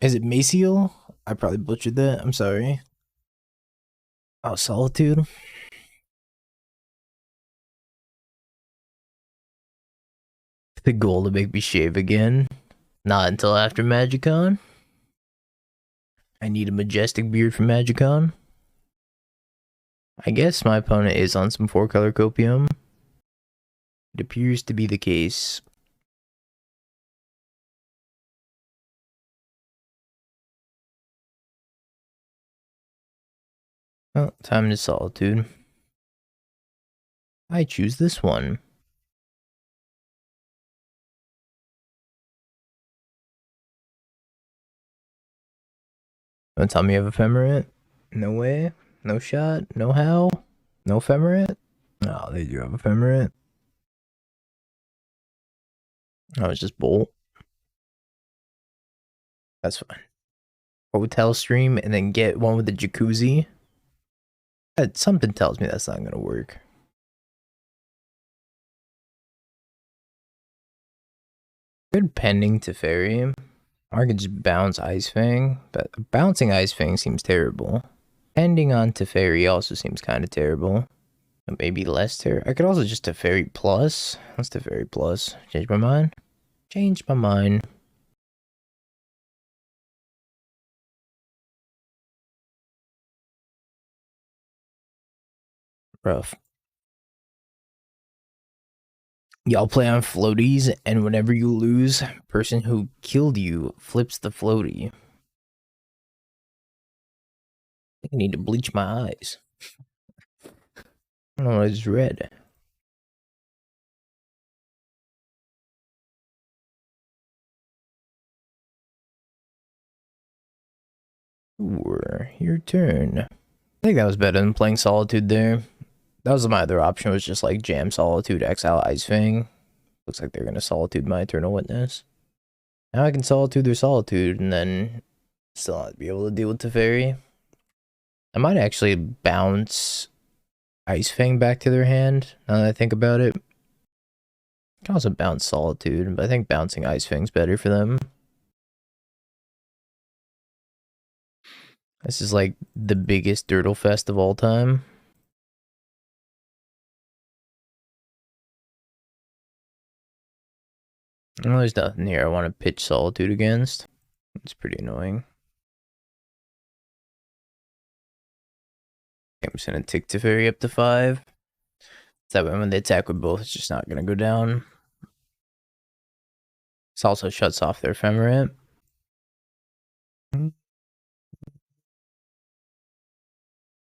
Speaker 1: Is it Maciel? I probably butchered that. I'm sorry. Oh, Solitude. The goal to make me shave again. Not until after Magicon. I need a majestic beard for Magicon. I guess my opponent is on some 4-color copium. It appears to be the case. Well, time to Solitude. I choose this one. Don't tell me you have Ephemerate? No way. No shot. No how. No Ephemerate? No, they do have Ephemerate. Oh, it's just Bolt. That's fine. Hotel stream and then get one with the jacuzzi. Something tells me that's not going to work. Good pending Teferi. Or I could just bounce Ice-Fang, but bouncing Ice-Fang seems terrible. Ending on Teferi also seems kind of terrible. Maybe less terrible. I could also just Teferi plus. Let's Teferi plus. Change my mind. Change my mind. Rough. Y'all play on floaties, and whenever you lose, person who killed you flips the floaty. I think I need to bleach my eyes. I don't know, it's red. Ooh, your turn. I think that was better than playing Solitude there. That was my other option, was just like jam Solitude, exile Ice-Fang. Looks like they're gonna Solitude my Eternal Witness. Now I can Solitude their Solitude, and then still not be able to deal with Teferi. I might actually bounce Ice-Fang back to their hand, now that I think about it. I can also bounce Solitude, but I think bouncing Ice-Fang's better for them. This is like the biggest Dirtle Fest of all time. Well, there's nothing here I want to pitch Solitude against. It's pretty annoying. I'm just gonna tick Teferi up to 5. That way when they attack with both, it's just not gonna go down. This also shuts off their Ephemerate.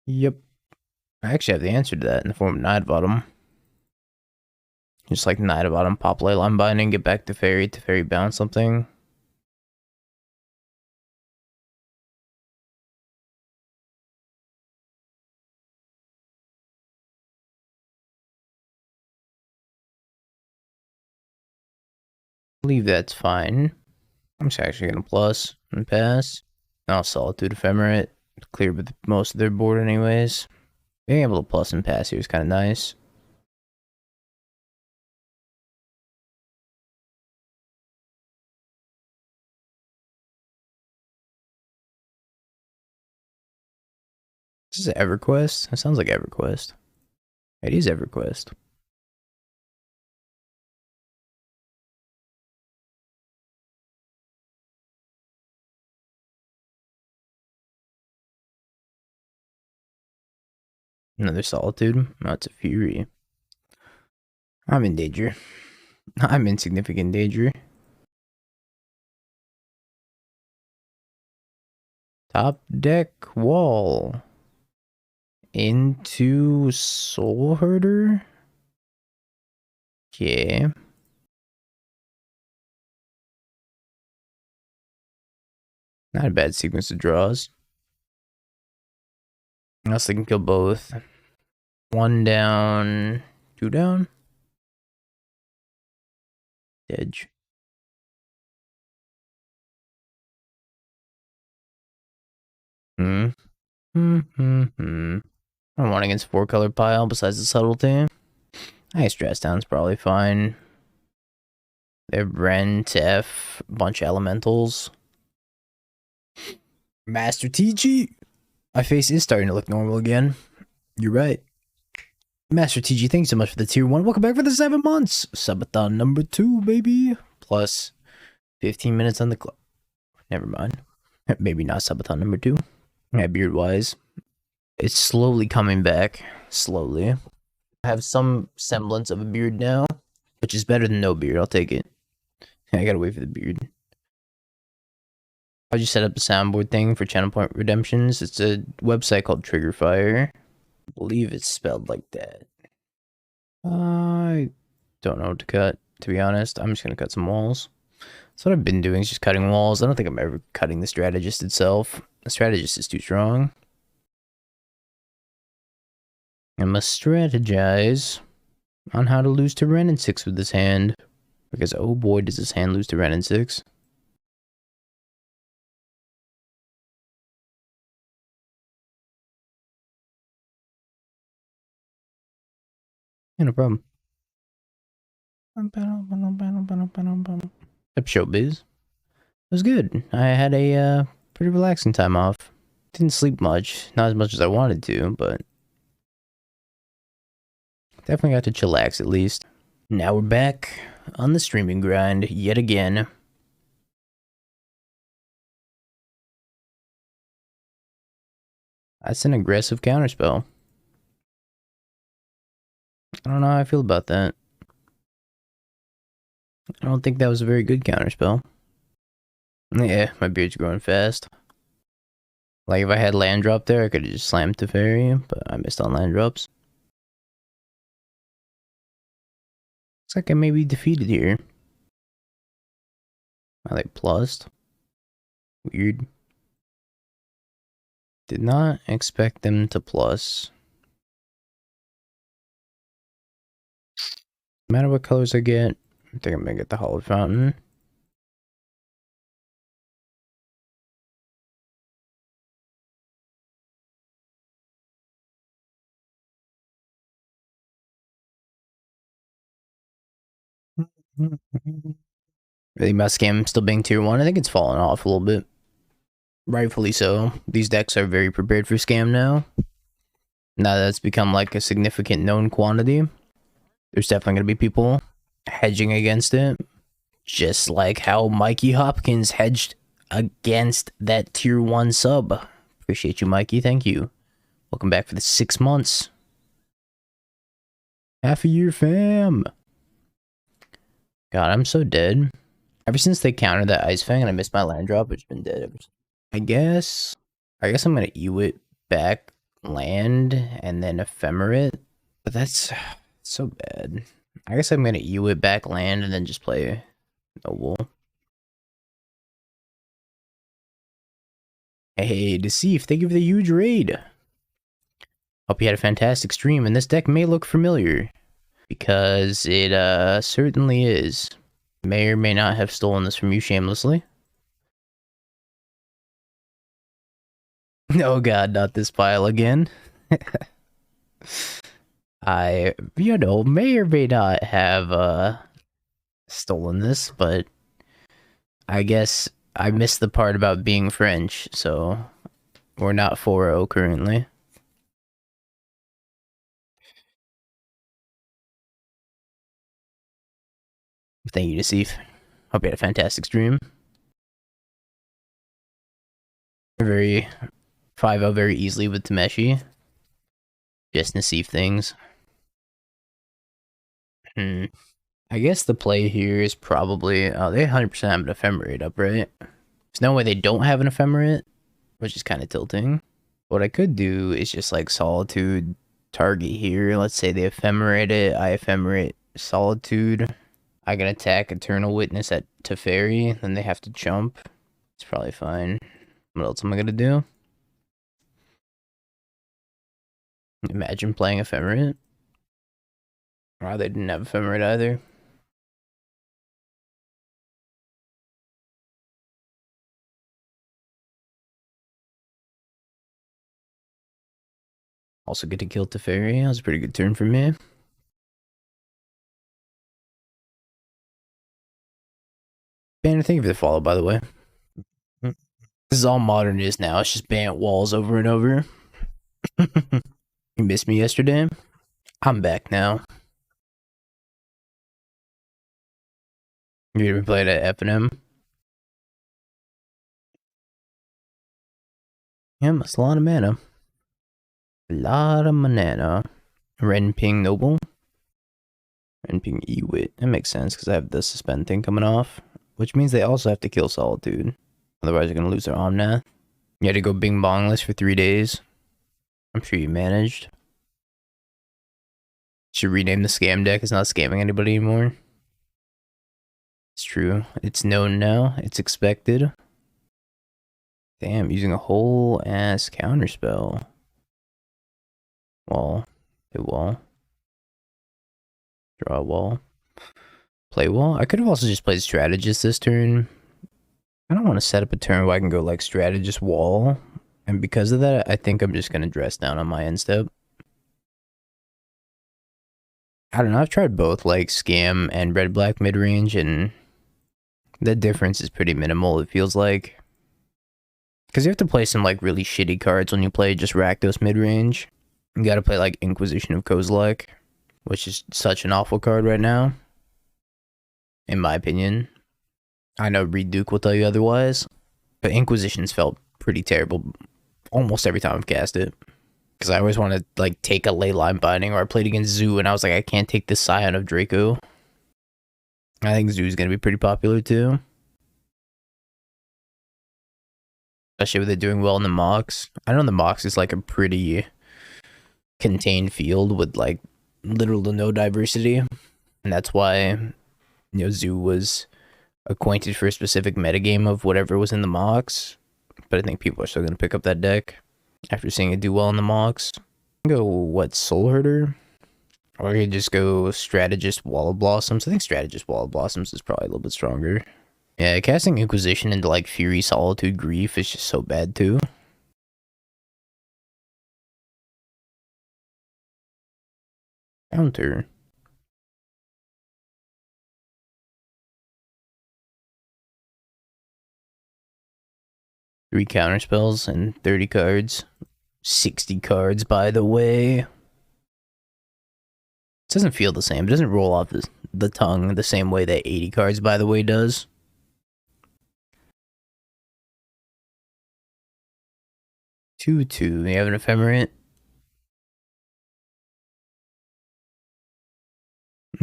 Speaker 1: Yep. I actually have the answer to that in the form of Night Bottom. Just like Night Bottom, pop Leyline Binding, get back to Teferi bounce something. I believe that's fine. I'm just actually gonna plus and pass. I'll Solitude Ephemerate, clear with most of their board anyways. Being able to plus and pass here is kind of nice. This is EverQuest? It sounds like EverQuest. It is EverQuest. Another Solitude. No, it's a Fury. I'm in danger. I'm in significant danger. Top deck wall. Into Soulherder? Okay. Not a bad sequence of draws. Unless they can kill both. 1 down, 2 down. Edge. I'm one against 4-color pile besides the subtlety. I guess Dress Down's probably fine. They have Ren, Tef, a bunch of elementals. Master TG! My face is starting to look normal again. You're right. Master TG, thanks so much for the tier 1. Welcome back for the 7 months. Subathon number 2, baby. Plus 15 minutes on the clock. Never mind. Maybe not Subathon number 2. Yeah, beard-wise. It's slowly coming back. Slowly. I have some semblance of a beard now, which is better than no beard. I'll take it. I gotta wait for the beard. How'd you set up the soundboard thing for Channel Point Redemptions? It's a website called Triggerfire. I believe it's spelled like that. I don't know what to cut, to be honest. I'm just gonna cut some walls. That's what I've been doing, is just cutting walls. I don't think I'm ever cutting the Strategist itself. The Strategist is too strong. I must strategize on how to lose to Ren in 6 with this hand. Because oh boy, does this hand lose to Ren in 6. Yeah, no problem. Up showbiz. It was good. I had a pretty relaxing time off. Didn't sleep much. Not as much as I wanted to, but definitely got to chillax at least. Now we're back on the streaming grind yet again. That's an aggressive counterspell. I don't know how I feel about that. I don't think that was a very good counterspell. Yeah, my beard's growing fast. Like, if I had land drop there, I could have just slammed Teferi, but I missed on land drops. Looks like I may be defeated here. I like plussed. Weird. Did not expect them to plus. No matter what colors I get, I think I'm gonna get the Hallowed Fountain. Really about scam still being tier 1. I think it's fallen off a little bit. Rightfully so. These decks are very prepared for scam now. Now that it's become like a significant known quantity, there's definitely going to be people hedging against it. Just like how Mikey Hopkins hedged against that tier 1 sub. Appreciate you, Mikey. Thank you. Welcome back for the 6 months. Half a year, fam. God, I'm so dead. Ever since they countered that Ice-Fang and I missed my land drop, it's been dead ever since. I guess I'm gonna Ewit back land and then Ephemerate, but that's so bad. I guess I'm gonna Ewit back land and then just play Noble. Hey, Nassif, thank you for the huge raid. Hope you had a fantastic stream, and this deck may look familiar, because it certainly is. May or may not have stolen this from you shamelessly. Oh god, not this pile again. I, may or may not have stolen this, but I guess I missed the part about being French, so we're not 4-0 currently. Thank you, Nassif. Hope you had a fantastic stream. Very 5-0 very easily with Tameshi. Just Nassif things. I guess the play here is probably... Oh, they 100% have an Ephemerate up, right? There's no way they don't have an Ephemerate, which is kind of tilting. What I could do is just like Solitude target here. Let's say they Ephemerate it, I Ephemerate Solitude. I can attack Eternal Witness at Teferi, then they have to jump. It's probably fine. What else am I gonna do? Imagine playing Ephemerate. Oh, they didn't have Ephemerate either. Also get to kill Teferi. That was a pretty good turn for me. Bant, thank you for the follow, by the way. This is all modern is now. It's just Bant walls over and over. You missed me yesterday? I'm back now. You ever played at F&M? Yeah, that's a lot of mana. A lot of mana. Red Ping Noble. Red Ping Ewit. That makes sense because I have the suspend thing coming off. Which means they also have to kill Solitude. Otherwise they're going to lose their Omnath. You had to go bing bongless for 3 days. I'm sure you managed. Should rename the scam deck. It's not scamming anybody anymore. It's true. It's known now. It's expected. Damn, using a whole ass counterspell. Wall. Hit wall. Draw a wall. Play wall. I could have also just played Strategist this turn. I don't want to set up a turn where I can go like Strategist wall. And because of that, I think I'm just going to dress down on my end step. I don't know. I've tried both like scam and red-black midrange, and the difference is pretty minimal, it feels like. Because you have to play some like really shitty cards when you play just Rakdos mid-range. You gotta play like Inquisition of Kozilek, which is such an awful card right now, in my opinion. I know Reed Duke will tell you otherwise, but Inquisitions felt pretty terrible almost every time I've cast it. Because I always want to like take a Leyline Binding, or I played against Zoo and I was like, I can't take this Scion of Draco. I think Zoo's gonna be pretty popular too. Especially with it doing well in the mocks. I know the mocks is like a pretty contained field with like little to no diversity. And that's why, you know, Zoo was acquainted for a specific metagame of whatever was in the mocks. But I think people are still going to pick up that deck after seeing it do well in the mocks. Go, what, Soulherder? Or you just go Strategist Wall of Blossoms. I think Strategist Wall of Blossoms is probably a little bit stronger. Yeah, casting Inquisition into like Fury, Solitude, Grief is just so bad too. Counter. Three counter spells and 30 cards. 60 cards, by the way. It doesn't feel the same. It doesn't roll off the tongue the same way that 80 cards, by the way, does. 2/2. You have an Ephemerate.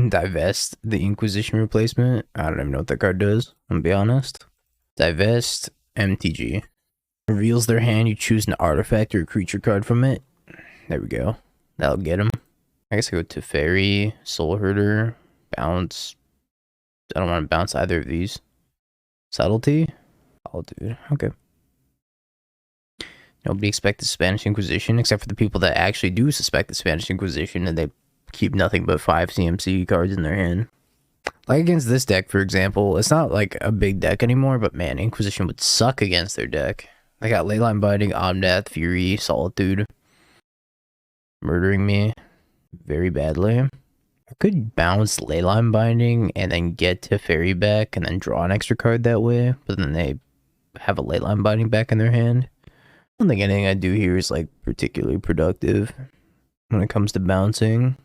Speaker 1: Divest the Inquisition replacement. I don't even know what that card does, I'm gonna be honest. Divest MTG. Reveals their hand, you choose an artifact or a creature card from it. There we go. That'll get him. I guess I go Teferi, Soulherder, bounce. I don't want to bounce either of these. Subtlety? Solitude. Okay. Nobody expects the Spanish Inquisition, except for the people that actually do suspect the Spanish Inquisition, and they keep nothing but 5 CMC cards in their hand. Like against this deck, for example, it's not like a big deck anymore, but man, Inquisition would suck against their deck. They got Leyline Binding, Omnath, Fury, Solitude. Murdering me very badly. I could bounce Leyline Binding and then get Teferi back and then draw an extra card that way, but then they have a Leyline Binding back in their hand. I don't think anything I do here is like particularly productive when it comes to bouncing.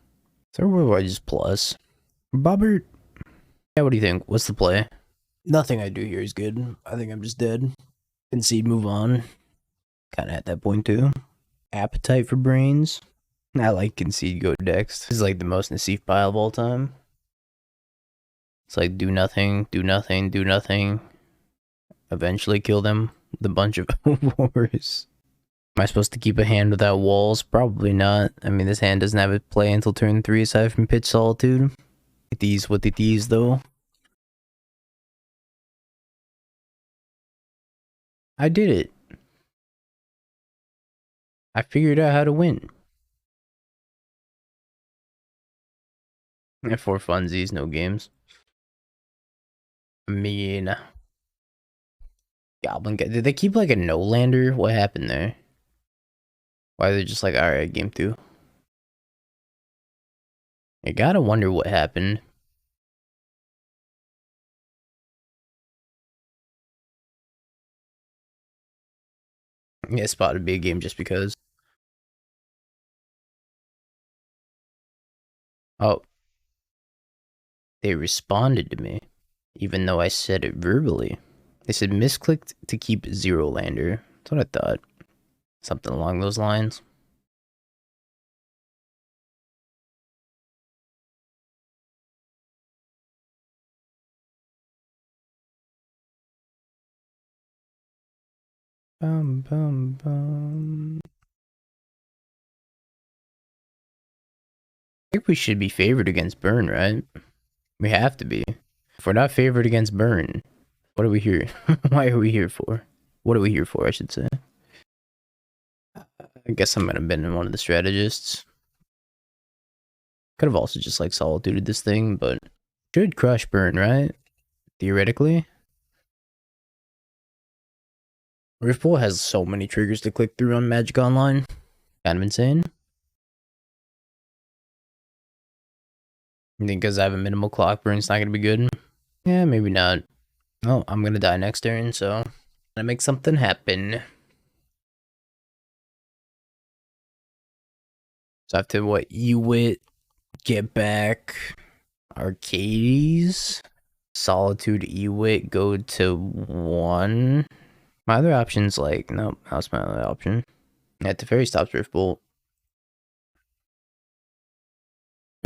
Speaker 1: So what do I just plus? Bobbert? Yeah, what do you think? What's the play? Nothing I do here is good. I think I'm just dead. Concede, move on. Kinda at that point too. Appetite for brains. I like concede, go next. This is like the most Nassif pile of all time. It's like do nothing, do nothing, do nothing. Eventually kill them. The bunch of wars. Am I supposed to keep a hand without walls? Probably not. I mean, this hand doesn't have a play until turn 3 aside from Pitch Solitude. It is what it is though. I did it. I figured out how to win. And for funsies, no games. I mean, Goblin. Did they keep like a no lander? What happened there? Why are they just like, alright, game 2? I gotta wonder what happened. Yeah, Spot would be a game just because. Oh. They responded to me, even though I said it verbally. They said misclicked to keep 0 lander. That's what I thought. Something along those lines. Bum, bum, bum. I think we should be favored against Burn, right? We have to be. If we're not favored against Burn, what are we here? Why are we here for? What are we here for, I should say? I guess I'm gonna been in one of the strategists. Could have also just like solituded this thing, but should crush Burn, right? Theoretically. Riftpool has so many triggers to click through on Magic Online. Kind of insane. You think because I have a minimal clock, Burn's not gonna be good? Yeah, maybe not. Oh, I'm gonna die next turn, so I'm gonna make something happen. So I have to, what, Ewit, get back Arcades, Solitude, Ewit, go to 1. My other option's like, nope, that's my other option. Yeah, Teferi stops Riftbolt.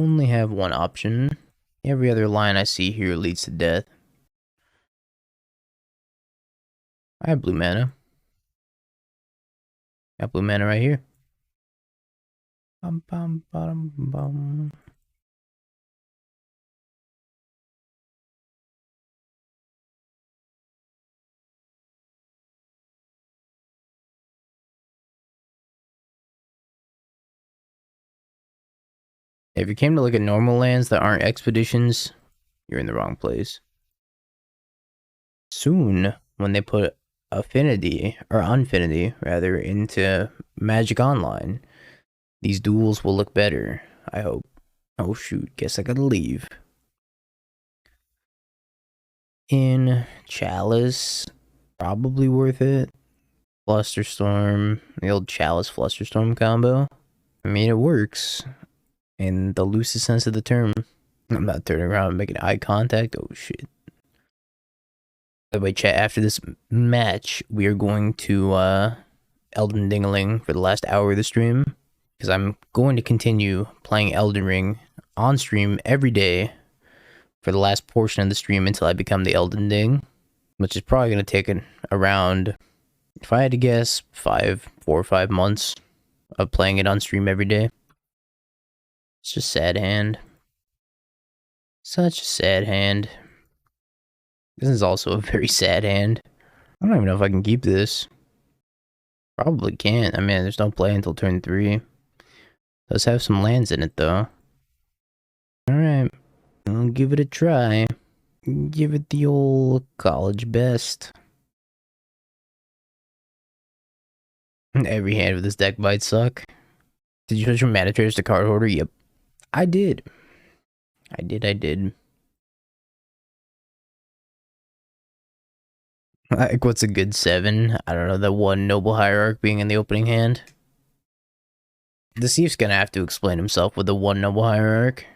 Speaker 1: Only have one option. Every other line I see here leads to death. I have blue mana. Got blue mana right here. Bum, bum, bum, bum. If you came to look at normal lands that aren't expeditions, you're in the wrong place. Soon, when they put Affinity, or Unfinity, rather, into Magic Online, these duels will look better, I hope. Oh shoot, guess I gotta leave. In Chalice, probably worth it. Flusterstorm, the old Chalice Flusterstorm combo. I mean, it works. In the loosest sense of the term. I'm not turning around and making eye contact. Oh shit. By the way, chat, after this match, we are going to Elden Dingling for the last hour of the stream. Because I'm going to continue playing Elden Ring on stream every day for the last portion of the stream until I become the Elden Ding. Which is probably going to take around, if I had to guess, 4 or 5 months of playing it on stream every day. It's just sad hand. Such a sad hand. This is also a very sad hand. I don't even know if I can keep this. Probably can't. I mean, there's no play until turn 3. Does have some lands in it, though. Alright. I'll give it a try. Give it the old college best. Every hand of this deck might suck. Did you switch from mana traders to card hoarder? Yep. I did. I did. Like, what's a good 7? I don't know, the one Noble Hierarch being in the opening hand. The Thief's gonna have to explain himself with the one Noble Hierarch.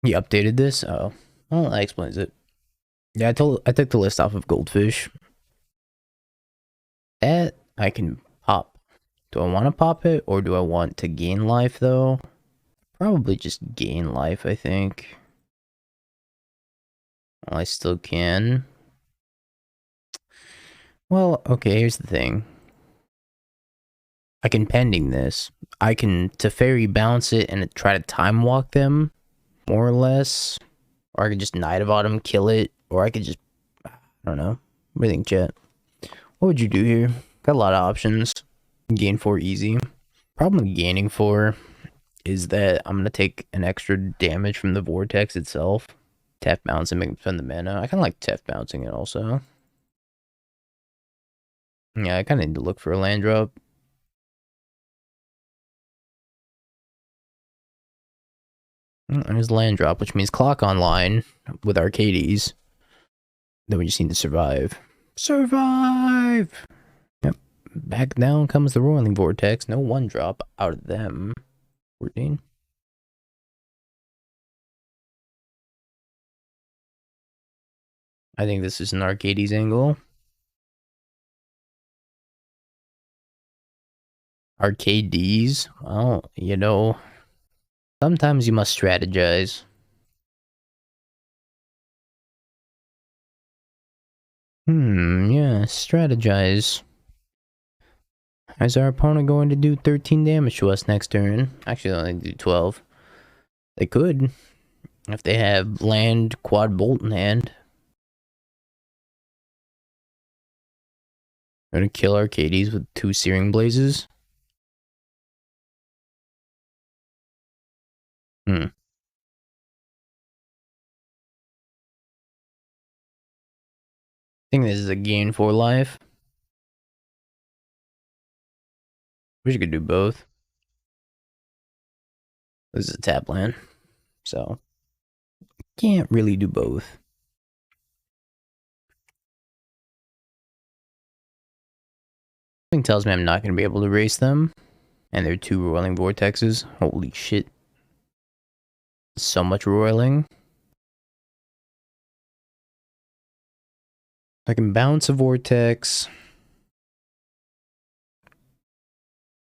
Speaker 1: He updated this? Oh. Well, that explains it. Yeah, I took the list off of Goldfish. That I can pop. Do I want to pop it, or do I want to gain life, though? Probably just gain life, I think. Well, I still can. Well, okay, here's the thing. I can pending this. I can Teferi bounce it and try to time walk them, more or less. Or I could just Knight of Autumn, kill it. Or I could just, I don't know. What do you think, chat? What would you do here? Got a lot of options. Gain 4 easy. Problem with gaining 4 is that I'm going to take an extra damage from the Vortex itself. Tap bounce and make them spend the mana. I kind of like tap bouncing it also. Yeah, I kind of need to look for a land drop. There's land drop, which means clock online with Arcades. Then we just need to survive. Survive! Yep. Back down comes the Roiling Vortex. No 1-drop out of them. 14. I think this is an Arcades angle. Arcades? Well, you know, sometimes you must strategize. Yeah, strategize. Is our opponent going to do 13 damage to us next turn? Actually, they only do 12. They could, if they have land quad bolt in hand. Gonna kill Arcades with 2 Searing Blazes. I think this is a gain 4 life. Wish you could do both. This is a tap land, so can't really do both. Something tells me I'm not going to be able to race them. And they're 2 roiling vortexes. Holy shit. So much roiling. I can bounce a vortex.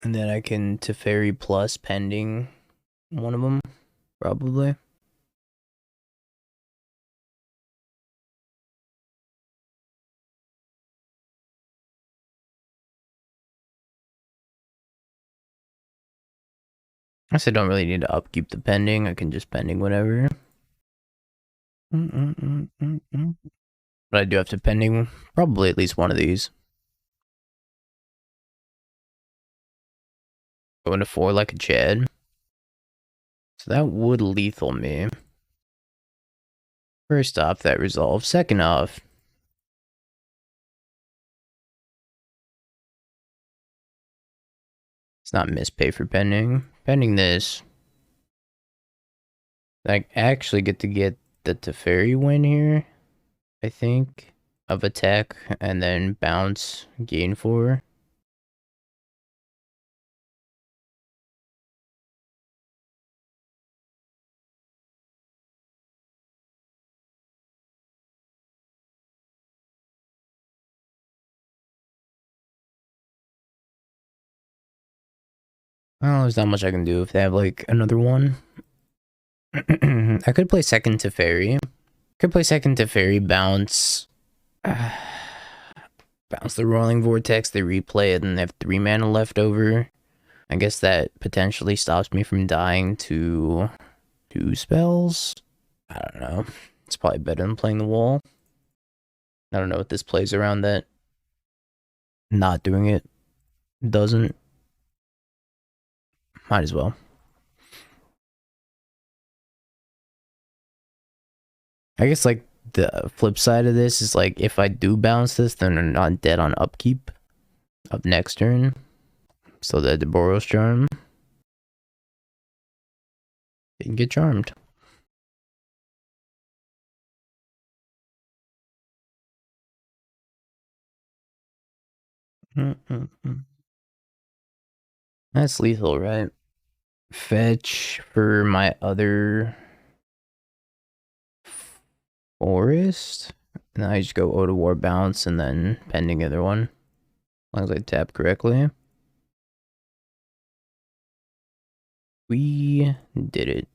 Speaker 1: And then I can Teferi plus pending one of them, probably. I guess I don't really need to upkeep the pending. I can just pending whatever. But I do have to pending probably at least one of these. Going to 4 like a Chad. So that would lethal me. First off, that resolve. Second off, it's not mispay for pending. Pending this, I actually get to get the Teferi win here, I think, of attack, and then bounce, gain 4. Well, there's not much I can do if they have, like, another one. I could play second Teferi. Could play second Teferi, bounce. Bounce the Rolling Vortex, they replay it, and they have 3 mana left over. I guess that potentially stops me from dying to 2 spells. I don't know. It's probably better than playing the wall. I don't know what this plays around that. Not doing it doesn't. Might as well. I guess, like, the flip side of this is, like, if I do bounce this, then I'm not dead on upkeep of next turn. So that the Boros Charm. You can get charmed. That's lethal, right? Fetch for my other forest. And then I just go Otawara bounce and then pending the other one. As long as I tap correctly. We did it.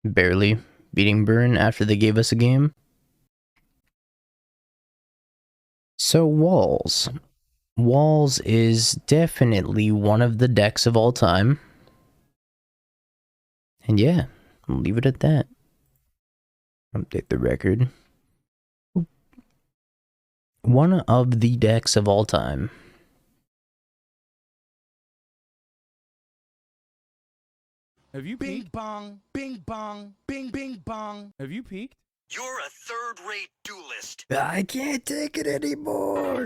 Speaker 1: Barely beating Burn after they gave us a game. So Walls. Walls is definitely one of the decks of all time. And yeah, I'll leave it at that. Update the record. One of the decks of all time.
Speaker 2: Have you
Speaker 3: Bing
Speaker 2: peeked?
Speaker 3: bong, bing bong, bing bing bong.
Speaker 2: Have you peeked?
Speaker 3: You're a third-rate duelist.
Speaker 1: I can't take it anymore.